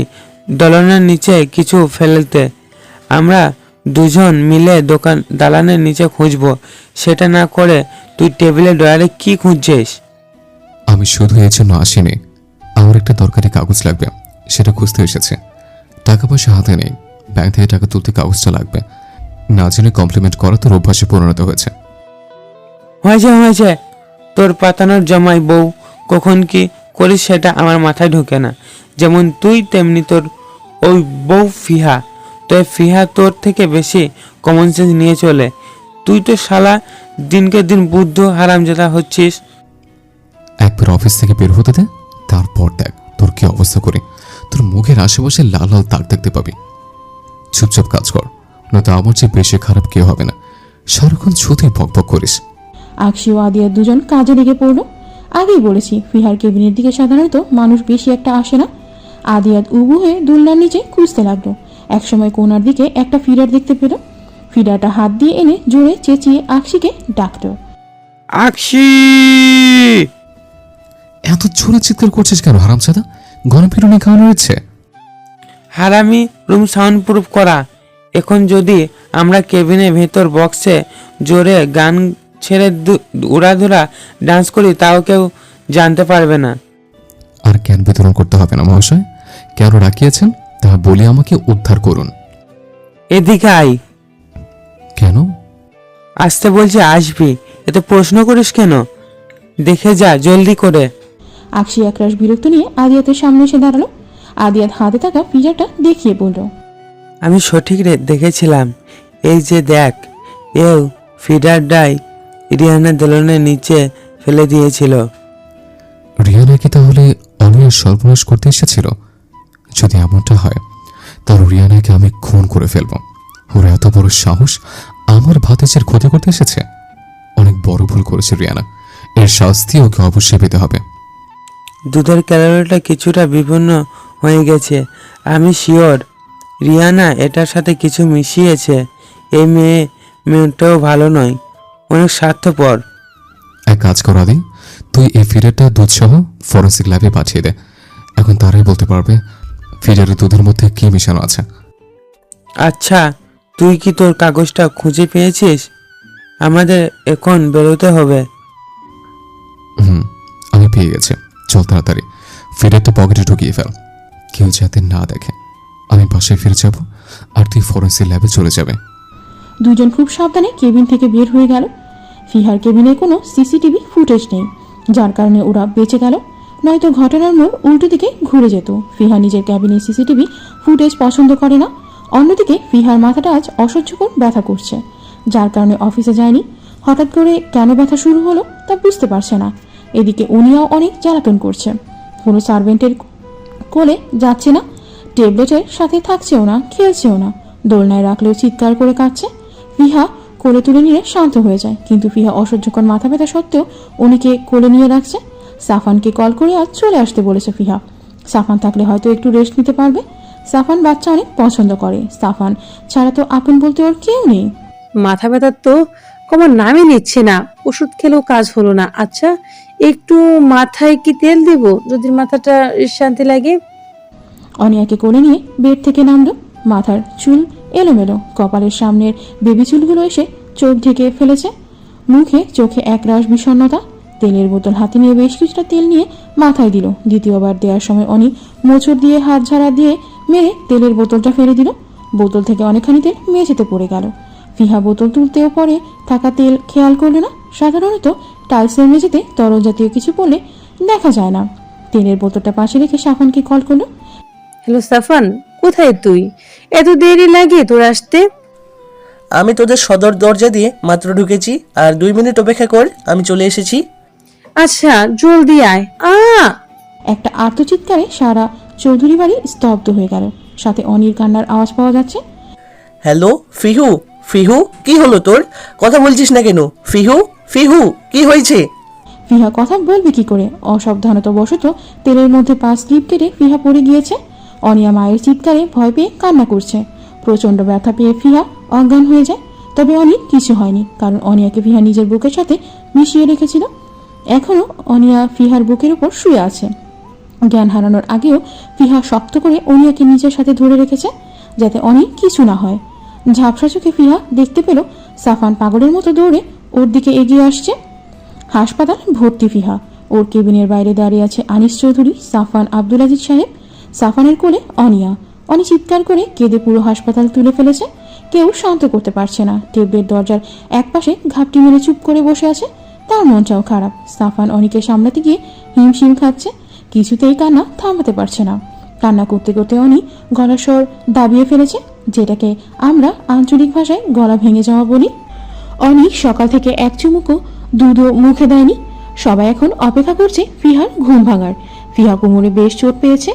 দলনের নিচে কিছু ফেলতে। আমরা দুজন মিলে দালানের নিচে খুঁজবো। সেটা না করে তুই টেবিলের ডয়ারে কি খুঁজছিস? আমি শুধু এই জন্য আসিনি, আমার একটা দরকারি কাগজ লাগবে, সেটা খুঁজতে এসেছে। টাকা পয়সা হাতে নেই, ব্যাংক থেকে টাকা তুলতে কাগজটা লাগবে। না জেনে কমপ্লিমেন্ট করা তোর অভ্যাসে পরিণত হয়েছে। হয়েছে, তোর পাতানোর জমাই বউ কখন কি করিস সেটা আমার মাথায় ঢোকে না। যেমন তুই তেমনি তোর ওই বউ ফিহা। তো ফিহা তোর থেকে বেশি কমন সেন্স নিয়ে চলে। তুই তো শালা দিনকে দিন বুদ্ধ হারামজাদা হচ্ছিস। একবার অফিস থেকে বের হতে দে, তারপর দেখ তোর কি অবস্থা করি। তোর মুখের আশেপাশে লাল লাল দাগ দেখতে পাবি। চুপচাপ কাজ কর, নয়তো আমার চেয়ে বেশি খারাপ কেউ হবে না। সারাক্ষণ শুধুই বকবক করিস। আকশি ও আদিয়াত দুজন কাজে লেগে পড়লো। আগেই বলেছি, ফিহার কেবিনের দিকে সাধারণত মানুষ বেশি একটা আসে না। আদিয়াত উবু হয়ে দুলনার নিচে খুঁজতে লাগলো। একসময় কোনার দিকে একটা ফিডার দেখতে পেল। ফিডারটা হাত দিয়ে এনে জোরে চেঁচিয়ে আকশিকে ডাকল। আকশি! এত জোরে চিৎকার করছিস কেন হারামজাদা? গণপিটুনি খাওয়ানো হচ্ছে? হারামি, রুম সাউন্ড প্রুফ করা। এখন যদি আমরা কেবিনের ভেতর বক্সে জোরে গান ছেড়ে উড়াধুরা ডান্স করি তাও কেউ জানতে পারবে না। আর জ্ঞান বিতরণ করতে হবে না মহাশয়। কেন রাখিয়েছেন তা বলে আমাকে উদ্ধার করুন। এদিকে আই। কেন? আসতে বলছি আসবি, এত প্রশ্ন করিস কেন? দেখে যা জলদি করে। আকশি একরাশ বিরক্ত নিয়ে আদিয়াতের সামনে এসে দাঁড়ালো। আদিয়াত হাতে থাকা ফিডারটা দেখিয়ে বলল, আমি সঠিক দেখেছিলাম। এই যে দেখ, এও ফিডারটাই রিয়ানা দলনের নিচে ফেলে দিয়েছিল। রিয়ানা কি তাহলে অনিয়ার সর্বনাশ করতে এসেছিল? যদি এমনটা হয় তাহলে রিয়ানাকে আমি খুন করে ফেলব। ওর এত বড় সাহস আমার ভাতিজের ক্ষতি করতে এসেছে। অনেক বড় ভুল করেছে রিয়ানা, এর শাস্তি ওকে অবশ্যই পেতে হবে। দুধের ক্যালোরিটা কিছুটা বিপন্ন হয়ে গেছে। আমি শিওর রিয়ানা এটার সাথে কিছু মিশিয়েছে। এই মেয়েটাও ভালো নয়, অনেক স্বার্থপর। এক কাজ কর আদি, তুই এই ফিডারটা দুধসহ ফরেন্সিক ল্যাবে পাঠিয়ে দে। এখন তারাই বলতে পারবে ফিডারের দুধের মধ্যে কি মেশানো আছে। আচ্ছা, তুই কি তোর কাগজটা খুঁজে পেয়েছিস? আমাদের এখন বেরোতে হবে। আমি পেয়ে গেছি। চল তাড়াতাড়ি ফিডারটা পকেটে ঢুকিয়ে ফেল, কেউ যাতে না দেখে। আমি বাসায় ফিরে যাব আর তুই ফরেন্সিক ল্যাবে চলে যাবে। দুজন খুব সাবধানে কেবিন থেকে বের হয়ে গেল। ফিহার কেবিনে কোনো সিসিটিভি ফুটেজ নেই, যার কারণে ওরা বেঁচে গেল। নয়তো ঘটনার মোড় উল্টো দিকে ঘুরে যেত। ফিহা নিজের ক্যাবিনে সিসিটিভি ফুটেজ পছন্দ করে না। অন্যদিকে ফিহার মাথাটা আজ অসহ্যকর ব্যথা করছে, যার কারণে অফিসে যায়নি। হঠাৎ করে কেন ব্যথা শুরু হলো তা বুঝতে পারছে না। এদিকে উনিও অনেক জ্বালাতন করছে। কোনো সার্ভেন্টের কোলে যাচ্ছে না, ট্যাবলেটের সাথে থাকছেও না, খেলছেও না। দোলনায় রাখলেও চিৎকার করে কাঁদছে। ফিহা কোলে তুলে নিয়ে শান্ত হয়ে যায়, কিন্তু ফিহা অসহ্যকর মাথা ব্যথা সত্ত্বেও উনিকে কোলে নিয়ে রাখছে। সাফানকে কল করে আজ চলে আসতে বলেছে ফিহা। সাফান থাকলে হয়তো একটু রেস্ট নিতে পারবে। সাফান বাচ্চা অনেক পছন্দ করে। সাফান ছাড়া তো আপন বলতে ওর কেউ নেই। মাথা ব্যথার তো কমার নামই নিচ্ছে না, ওষুধ খেলেও কাজ হলো না। আচ্ছা, একটু মাথায় কি তেল দেব যদি মাথাটা শান্তি লাগে? অনিয়াকে কোলে নিয়ে বেড থেকে নামলো। মাথার চুল এলোমেলো, কপালের সামনের বেবি চুলগুলো এসে চোখ ঢেকে ফেলেছে। মুখে চোখে একরাশ বিষণ্ণতা। তেলের বোতল হাতে নিয়ে বেশ কিছুটা তেল নিয়ে মাথায় দিল। দ্বিতীয়বার দেওয়ার সময় অনি মোচড় দিয়ে হাত ঝাড়া দিয়ে মেরে তেলের বোতলটা ফেলে দিল। বোতল থেকে অনেকখানি তেল মেঝেতে পড়ে গেল। ফিহা বোতল তুলতেও পরে থাকা তেল খেয়াল করলো না। সাধারণত টাইলসের মেঝেতে তরল জাতীয় কিছু পড়লে দেখা যায় না। তেলের বোতলটা পাশে রেখে সাফানকে কল করলো। হ্যালো সাফান, কোথায় তুই? এত দেরি লাগে তোর আসতে? আমি তোদের সদর দরজা দিয়ে মাত্র ঢুকেছি, আর 2 মিনিট অপেক্ষা কর, আমি চলে এসেছি। আচ্ছা, জলদি আয়। একটা আর্তচিৎকারে সারা চৌধুরী বাড়ি স্তব্ধ হয়ে গেল। সাথে অনির কান্নার আওয়াজ পাওয়া যাচ্ছে। হ্যালো ফিহু, ফিহু কি হলো তোর? কথা বলছিস না কেন? ফিহু, ফিহু কি হয়েছে? ফিহা কথা বলবে কি করে? অসাবধানতাবশত তেলের মধ্যে পা স্লিপ কেটে ফিহা পড়ে গিয়েছে। অনিয়া মায়ের চিৎকারে ভয় পেয়ে কান্না করছে। প্রচণ্ড ব্যথা পেয়ে ফিহা অজ্ঞান হয়ে যায়। তবে অনি কিছু হয়নি, কারণ অনিয়াকে ফিহা নিজের বুকের সাথে মিশিয়ে রেখেছিল। এখনও অনিয়া ফিহার বুকের উপর শুয়ে আছে। জ্ঞান হারানোর আগেও ফিহা শক্ত করে অনিয়াকে নিজের সাথে ধরে রেখেছে, যাতে অনি কিছু না হয়। ঝাপসা চোখে ফিহা দেখতে পেল সাফান পাগলের মতো দৌড়ে ওর দিকে এগিয়ে আসছে। হাসপাতাল ভর্তি ফিহা। ওর কেবিনের বাইরে দাঁড়িয়ে আছে আনিস চৌধুরী, সাফান, আব্দুল আজিজ সাহেব। সাফানের কোলে অনিয়া। অনি চিৎকার করে কেঁদে পুরো হাসপাতাল তুলে ফেলেছে। কেউ শান্ত করতে পারছে না। টেবিলের দরজার একপাশে ঘাপটি মেরে চুপ করে বসে আছে। তার মনটাও খারাপ। সাফান অনিকে সামলাতে গিয়ে হিমশিম খাচ্ছে, কিছুতেই কান্না থামাতে পারছে না। কান্না করতে করতে অনি গলার স্বর দাবিয়ে ফেলেছে, যেটাকে আমরা আঞ্চলিক ভাষায় গলা ভেঙে যাওয়া বলি। অনি সকাল থেকে এক চুমুকও দুধও মুখে দেয়নি। সবাই এখন অপেক্ষা করছে ফিহার ঘুম ভাঙার। ফিহা কোমরে বেশ চোট পেয়েছে।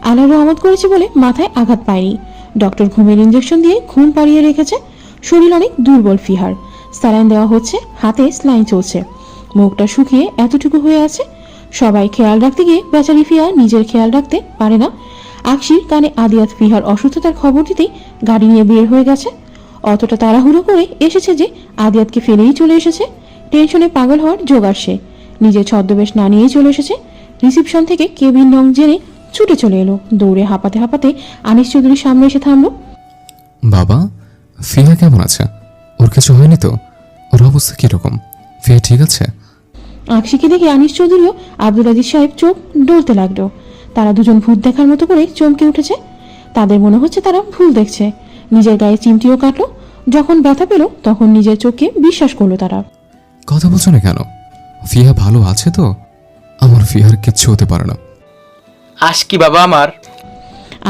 আল্লাহ রহমত করেছে বলে মাথায় আঘাত পায়নি। ডক্টর ঘুমের ইঞ্জেকশন দিয়ে ঘুম পাড়িয়ে রেখেছে। শরীর অনেক দুর্বল ফিহার। স্যালাইন দেওয়া হচ্ছে, হাতে স্লাইন চলছে। মুখটা শুকিয়ে এতটুকু হয়ে আছে। সবাই খেয়াল রাখতে গিয়ে বেচারি ফিয়া নিজের খেয়াল রাখতে পারে না। আকশির কানে আদিয়াত ফিহার অসুস্থতার খবর দিতেই গাড়ি নিয়ে বের হয়ে গেছে। অতটা তাড়াহুড়ো করে এসেছে যে আদিয়াতকে ফেলেই চলে এসেছে। টেনশনে পাগল হওয়ার জোগাড় সে। নিজের ছদ্মবেশ না নিয়েই চলে এসেছে। রিসিপশন থেকে কেবিন নং জেনে ছুটে চলে এলো। দৌড়ে হাঁপাতে হাঁপাতে আনিস চৌধুরীর সামনে এসে থামলো। বাবা, ফিহা কেমন আছে? ওর কিছু হয়নি তো? ওর অবস্থা কিরকম? ফিহা ঠিক আছে? আকশিকে দেখে আনিস চৌধুরীও আব্দুল আজিজ সাহেব চোখ ডলতে লাগলো। তারা দুজন ভূত দেখার মতো করে চমকে উঠেছে। তাদের মনে হচ্ছে তারা ভুল দেখছে। নিজের গায়ে চিমটিও কাটলো। যখন ব্যথা পেল তখন নিজের চোখকে বিশ্বাস করলো তারা। কথা বলছো না কেন? ফিহা ভালো আছে তো? আমার ফিহার কিচ্ছু হতে পারে না। আজকি বাবা আমার।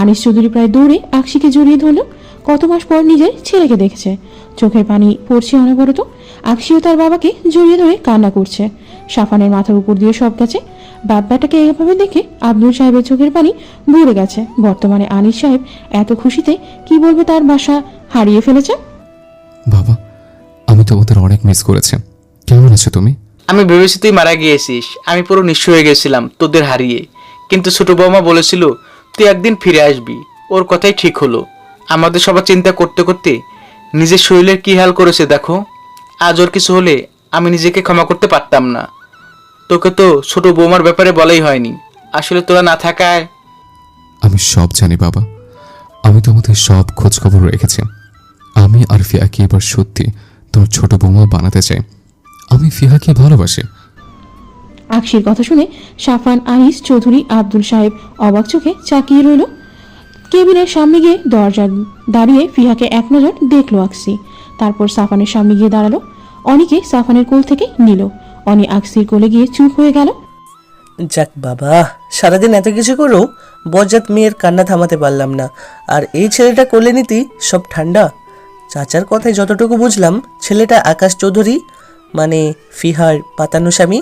আনিস চৌধুরী প্রায় দৌড়ে আকশিকে জড়িয়ে ধরলো। কত মাস পর নিজের ছেলেকে দেখেছে। চোখের পানি পড়ছে অনবরত। আকশিও তার বাবাকে জড়িয়ে ধরে কান্না করছে। সাফানের মাথার উপর দিয়ে সব গেছে। বাপ বেটাকে এভাবে দেখে আব্দুল সাহেবের চোখের পানি ভরে গেছে। বর্তমানে আনিস সাহেব এত খুশিতে কি বলবে, তার বাসা হারিয়ে ফেলেছে। বাবা, আমি তো ওদের অনেক মিস করেছি। কেমন আছো তুমি? আমি ভেবেছি তুই মারা গিয়েছিস। আমি পুরো নিঃস্ব হয়ে গেছিলাম তোদের হারিয়ে। কিন্তু ছোট বৌমা বলেছিল তুই একদিন ফিরে আসবি। ওর কথাই ঠিক হলো। আমাদের সবার চিন্তা করতে করতে নিজের শরীরের কি হাল করেছে দেখো। আজ ওর কিছু হলে আমি নিজেকে ক্ষমা করতে পারতাম না। তোকে তো ছোট বৌমার ব্যাপারে বলাই হয়নি। আসলে তোরা না থাকায়। আমি সব জানি বাবা। আমি তোমাদের সব খোঁজ খবর রেখেছি। আমি আর ফিয়াকে এবার সত্যি তোমার ছোট বৌমা বানাতে চাই। আমি ফিহাকে ভালোবাসি। আকশির কথা শুনে সাফান, আনিস চৌধুরী, আব্দুল সাহেব অবাক চোখে চাকিয়ে রইল। কেবিনের সামনে গিয়ে দরজা দাঁড়িয়ে ফিহাকে এক নজর দেখলো আকসি। তারপর সাফানের সামনে গিয়ে দাঁড়ালো। অনিকে সাফানের কোল থেকে নিল। অনি আকসির কোলে গিয়ে চুপ হয়ে গেল। যাক বাবা, সারাদিন এত কিছু করেও বজ্জাত মেয়ের কান্না থামাতে পারলাম না। আর এই ছেলেটা কোলে নিতেই সব ঠান্ডা। চাচার কথায় যতটুকু বুঝলাম, ছেলেটা আকাশ চৌধুরী, মানে ফিহার পাতানো স্বামী।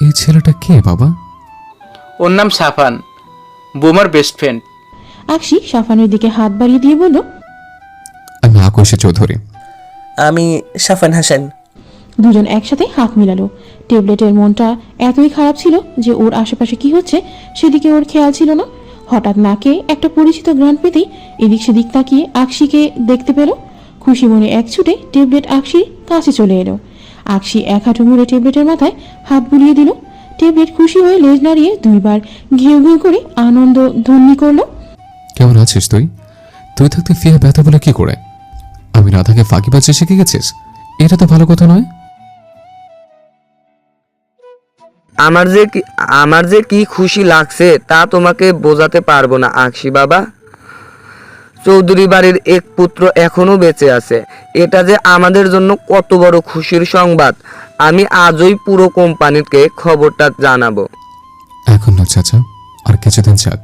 এই ছেলেটা কে বাবা? ওর নাম সাফান, বৌমার বেস্ট ফ্রেন্ড। আকসি সাফানের দিকে হাত বাড়িয়ে দিয়ে বলল, আমি আকাশী চৌধুরী। আমি সাফান হাসান। দুজন একসাথে হাত মিলালো। ট্যাবলেটের মনটা এতই খারাপ ছিল যে ওর আশেপাশে কি হচ্ছে সেদিকে ওর খেয়াল ছিল না। হঠাৎ নাকে একটা পরিচিত গ্রান পেতেই এদিক সেদিক তাকিয়ে আকশিকে দেখতে পেল। খুশি মনে এক ছুটে ট্যাবলেট আকশির কাছে চলে এলো। আকশি এক হাঁটু মুড়ে ট্যাবলেটের মাথায় হাত বুলিয়ে দিল। ট্যাবলেট খুশি হয়ে লেজ নাড়িয়ে দুইবার ঘেউ ঘেউ করে আনন্দ ধ্বনি করলো। কেমন আছিস তুই? তুই থাকতে ফিহা ব্যথা বলে কি করে? আমি না থাকে ফাঁকিবাজি শিখে গেছিস? এটা তো ভালো কথা নয়। আমার যে কি খুশি লাগছে তা তোমাকে বোঝাতে পারবো না আকশি বাবা। চৌধুরী বাড়ির এক পুত্র এখনো বেঁচে আছে। এটা যে আমাদের জন্য কত বড় খুশির সংবাদ। আমি আজই পুরো কোম্পানিকে খবরটা জানাবো। এখন না চাচা, আর কিছুদিন যাক।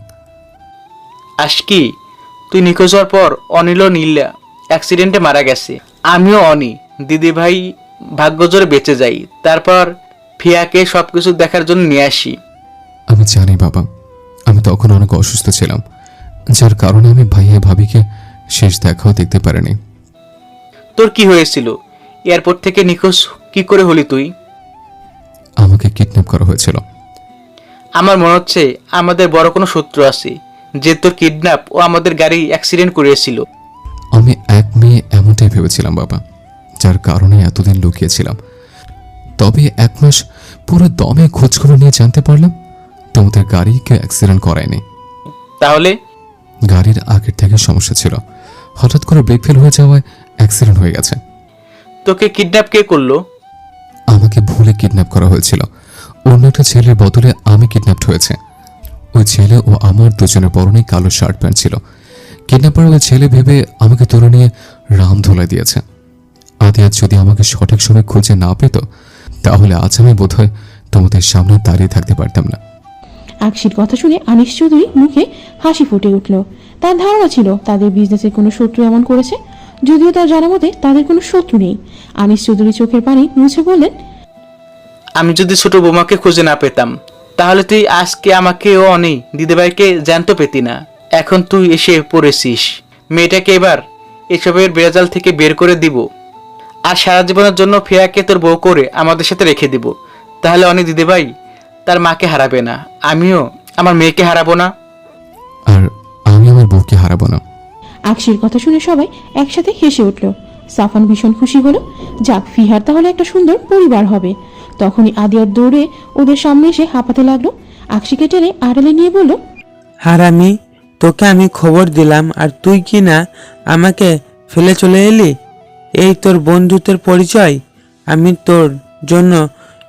আজকি তুই নিখোঁজ হওয়ার পর অনিল নীলা অ্যাক্সিডেন্টে মারা গেছে। আমিও অনি দিদি ভাই ভাগ্য জোরে বেঁচে যাই। তারপর ফিয়াকে সবকিছু দেখার জন্য নিয়ে আসি। আমি জানি বাবা, আমি তখন অনেক অসুস্থ ছিলাম, যার কারণে আমি ভাইয়া ভাবিকে শেষ দেখাও দেখতে পারিনি। তোর কি হয়েছিল? এয়ারপোর্ট থেকে নিখোঁজ কি করে হলি তুই? আমাকে কিডন্যাপ করা হয়েছিল। আমার মনে হচ্ছে আমাদের বড় কোনো শত্রু আছে যে তোর কিডন্যাপ ও আমাদের গাড়ি অ্যাক্সিডেন্ট করিয়েছিল। আমি এক মেয়ে এমনটাই ভেবেছিলাম বাবা, যার কারণে এতদিন লুকিয়েছিলাম। তবে 1 মাস পুরো দমে খোঁজখবর নিয়ে জানতে পারলাম তোমাদের গাড়ি কেউ অ্যাক্সিডেন্ট করায়নি। তাহলে? গাড়ির আগের থেকে সমস্যা ছিল, হঠাৎ করে ব্রেক ফেল হয়ে যাওয়ায় অ্যাক্সিডেন্ট হয়ে গেছে। তোকে কিডন্যাপ কে করলো? আমাকে ভুলে কিডন্যাপ করা হয়েছিল। অন্য একটা ছেলের বদলে আমি কিডন্যাপড হয়েছে। ওই ছেলে ও আমার দুজনের পরনে কালো শার্ট প্যান্ট ছিল। কিডন্যাপার ওই ছেলে ভেবে আমাকে তুলে নিয়ে রাম ধোলাই দিয়েছে। আদিয়াত যদি আমাকে সঠিক সময় খুঁজে না পেত, তাহলে আজ আমি বোধহয় তোমাদের সামনে দাঁড়িয়ে থাকতে পারতাম না। আকশির কথা শুনে আনিস চৌধুরী মুখে হাসি ফুটে উঠল। তার ধারণা ছিল তাদের বিজনেসের কোনো শত্রু এমন করেছে, যদিও তার জানা মতে তাদের কোনো শত্রু নেই। আনিস চৌধুরী চোখের পানি মুছে বললেন, আমি যদি ছোট বৌমাকে খুঁজে না পেতাম তাহলে তুই আজকে আমাকে ও অনি দিদিভাইকে জ্যান্ত পেতি না। এখন তুই এসে পড়েছিস। মেয়েটাকে এবার এসবের বেড়াজাল থেকে বের করে দিব, আর সারা জীবনের জন্য ফিয়াকে তোর বউ করে আমাদের সাথে রেখে দিব। তাহলে অনি দিদিভাই তার মাকে হারাবে না, আমিও আমার মেয়েকে হারাবো না। কাউকে হারাবো না। আকশির কথা শুনে সবাই একসাথে হেসে উঠল। সাফান ভীষণ খুশি হলো, যাক ফিহার তাহলে একটা সুন্দর পরিবার হবে। তখনই আদিয়ার দৌড়ে ওদের সামনে এসে হাঁপাতে লাগলো। আকশিকে টেনে আড়ালে নিয়ে বলল, হারামি, তোকে আমি খবর দিলাম আর তুই কি না আমাকে ফেলে চলে এলি? এই তোর বন্ধুত্বের পরিচয়? আমি তোর জন্য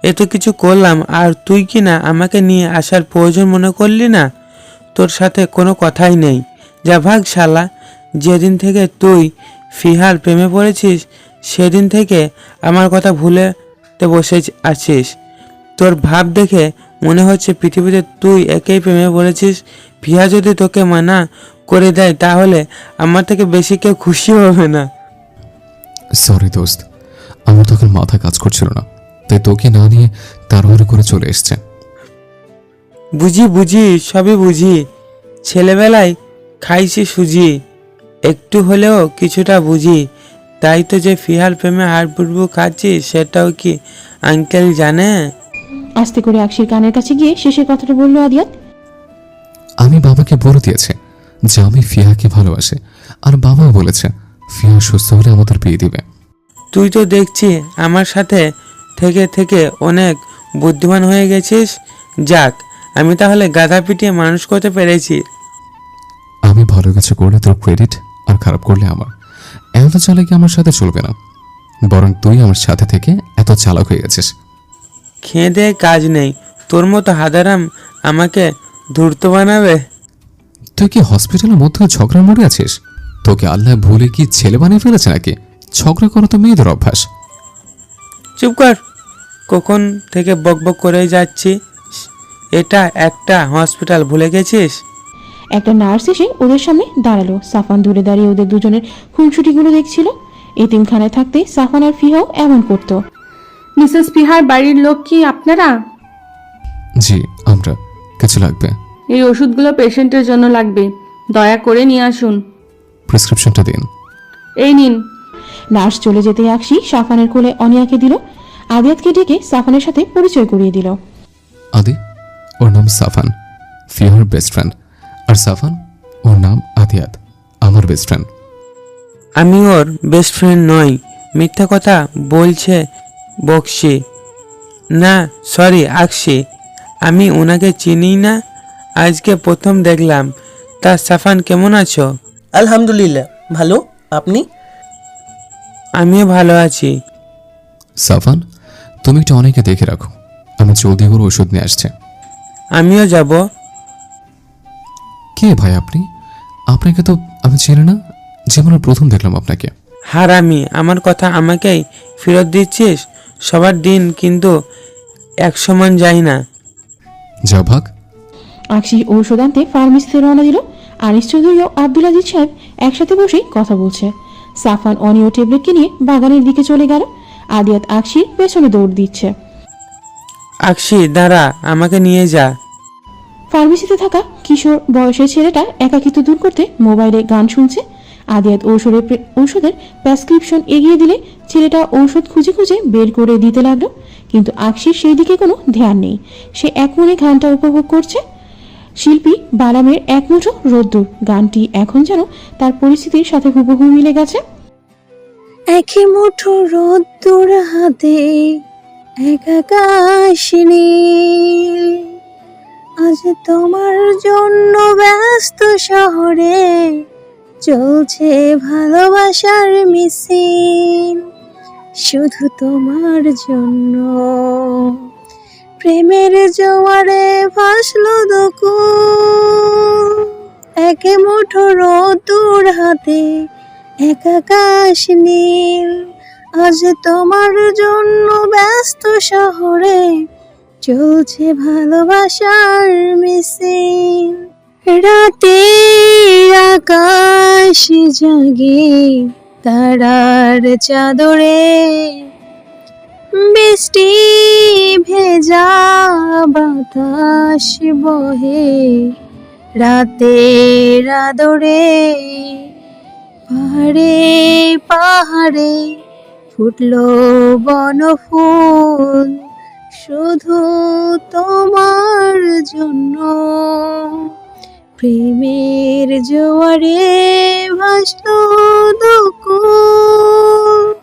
এত কিছু করলাম আর তুই কি না আমাকে নিয়ে আসার প্রয়োজন মনে করলি না? তোর সাথে কোনো কথাই নেই, যা ভাগ শালা। যেদিন থেকে তুই ফিহার প্রেমে পড়েছিস সেদিন থেকে আমার কথা ভুলেতে বসে আছিস। তোর ভাব দেখে মনে হচ্ছে পৃথিবীতে তুই একেই প্রেমে পড়েছিস। ফিহা যদি তোকে মানা করে দেয় তাহলে আমার থেকে বেশি কেউ খুশি হবে না। সরি দোস্ত, আমার তখন মাথা কাজ করছিল না, তাই তোকে না নিয়ে তাড়াহুড়ো করে চলে এসছে। বুঝি সবই বুঝি। ছেলেবেলায় খাইছি সুজি, একটু হলেও কিছুটা বুঝি। তাই তো যে ফিহার প্রেমে হাড়বুড়বু খাচ্ছি সেটাও কি আঙ্কেল জানে? আস্তে করে আকশির কানের কাছে গিয়ে শেষের কথাটা বলল আদিয়াত। আমি বাবাকে বলে দিয়েছে যে আমি ফিহাকে ভালোবাসি, আর বাবাও বলেছে ফিহা সুস্থ হলে আমাদের বিয়ে দিবে। তুই তো দেখছি আমার সাথে থেকে থেকে অনেক বুদ্ধিমান হয়ে গেছিস। যাক, আমি তাহলে গাধা পিটিয়ে মানুষ করতে পেরেছি। আমি ভালো কিছু করলে তোর ক্রেডিট, আর খারাপ করলে আমার। এত চালাকি আমার সাথে চলবে না, বরং তুই আমার সাথে থেকে এত চালাক হয়ে গেছিস। খেয়ে দেয়ে কাজ নেই, তোর মতো হাদারাম আমাকে ধূর্ত বানাবে? তুই কি হসপিটালের মধ্যে ঝগড়া মরে আছিস? তোকে আল্লাহ ভুলে কি ছেলে বানিয়ে ফেলেছে নাকি? ঝগড়া করা তো মেয়েদের অভ্যাস। চুপ কর, কখন থেকে বকবক করে যাচ্ছি। এটা একটা হসপিটাল, ভুলে গেছিস? একটা নার্স এসে ওদের সামনে দাঁড়ালো। সাফান দূরে দাঁড়িয়ে ওদের দুজনের খুনসুটিগুলো দেখছিল। এতিমখানায় থাকতে সাফান আর ফিহাও এমন করতো। মিসেস পিহার বাড়ির লোক কি আপনারা? জি, আমরা। কিছু লাগবে? এই ওষুধগুলো পেশেন্টের জন্য লাগবে, দয়া করে নিয়ে আসুন। প্রেসক্রিপশনটা দিন। এই নিন। নার্স চলে যেতে আকশি সাফানের কোলে অনিয়াকে দিল। আদিয়াতকে ডেকে সাফানের সাথে পরিচয় করিয়ে দিল। আদি, ওর নাম সাফান, ফিহার বেস্ট ফ্রেন্ড। আর সাফান, ওর নাম আদিয়াত, আমার বেস্ট ফ্রেন্ড। আমি ওর বেস্ট ফ্রেন্ড নই, মিথ্যা কথা বলছে বকশি। না সরি আকশি, আমি ওনাকে চিনি না, আজকে প্রথম দেখলাম। তা সাফান কেমন আছো? আলহামদুলিল্লাহ ভালো, আপনি? আমিও ভালো আছি। সাফান, তুমি একটু অনেকে দেখে রাখো, আমি জলদি করে ওষুধ নিয়ে আসছে। আমিও যাব। কে ভাই আপনি? আপনাকে তো আমি চিনি না, যেমন প্রথম দেখলাম আপনাকে। হারামি, আমার কথা আমাকেই ফেরত দিচ্ছিস? সবার দিন কিন্তু এক সমান যায় না। যা ভাগ। আকশি ঔষধ আনতে ফার্মেসিতে রওনা দিল। আনিস চৌধুরী ও আব্দুল আজিজ সাহেব একসাথে বসেই কথা বলছে। সাফান অনিও ট্যাবলেটকে নিয়ে বাগানের দিকে চলে গেল। আদিয়াত আকশির পেছনে দৌড় দিচ্ছে। আকশি দাঁড়া, আমাকে নিয়ে যা। ফার্মেসিতে থাকা কিশোর বয়সের ছেলেটা একাকিত্ব দূর করতে মোবাইলে গান শুনছে। আদিয়াত ঔষধের প্রেসক্রিপশন এগিয়ে দিলে ছেলেটা ঔষধ খুঁজে খুঁজে বের করে দিতে লাগলো। কিন্তু আকশির সেই দিকে কোনো ধ্যান নেই। সে এক মনে গানটা উপভোগ করছে। শিল্পী বালামের এক মুঠো রোদ্দুর গানটি এখন যেন তার পরিস্থিতির সাথে হুবহু মিলে গেছে। একই মুঠো রোদ্দুর হাতে এক আকাশ নীল, আজ তোমার জন্য ব্যস্ত শহরে চলছে ভালোবাসার মিছিল, শুধু তোমার জন্য প্রেমের জোয়ারে ভাসলো দুকুল। একে মুঠো রোদ্দুর হাতে এক আকাশ নীল, আজ তোমার জন্য ব্যস্ত শহরে চলছে ভালোবাসার মিছিল। রাতের আকাশ জাগে তারার চাদরে, বৃষ্টি ভেজা বাতাস বহে রাতের আদরে, পাহাড়ে পাহাড়ে ফুটলো বনফুল, শুধু তোমার জন্য প্রেমের জোয়ারে ভাসলো দুকুল।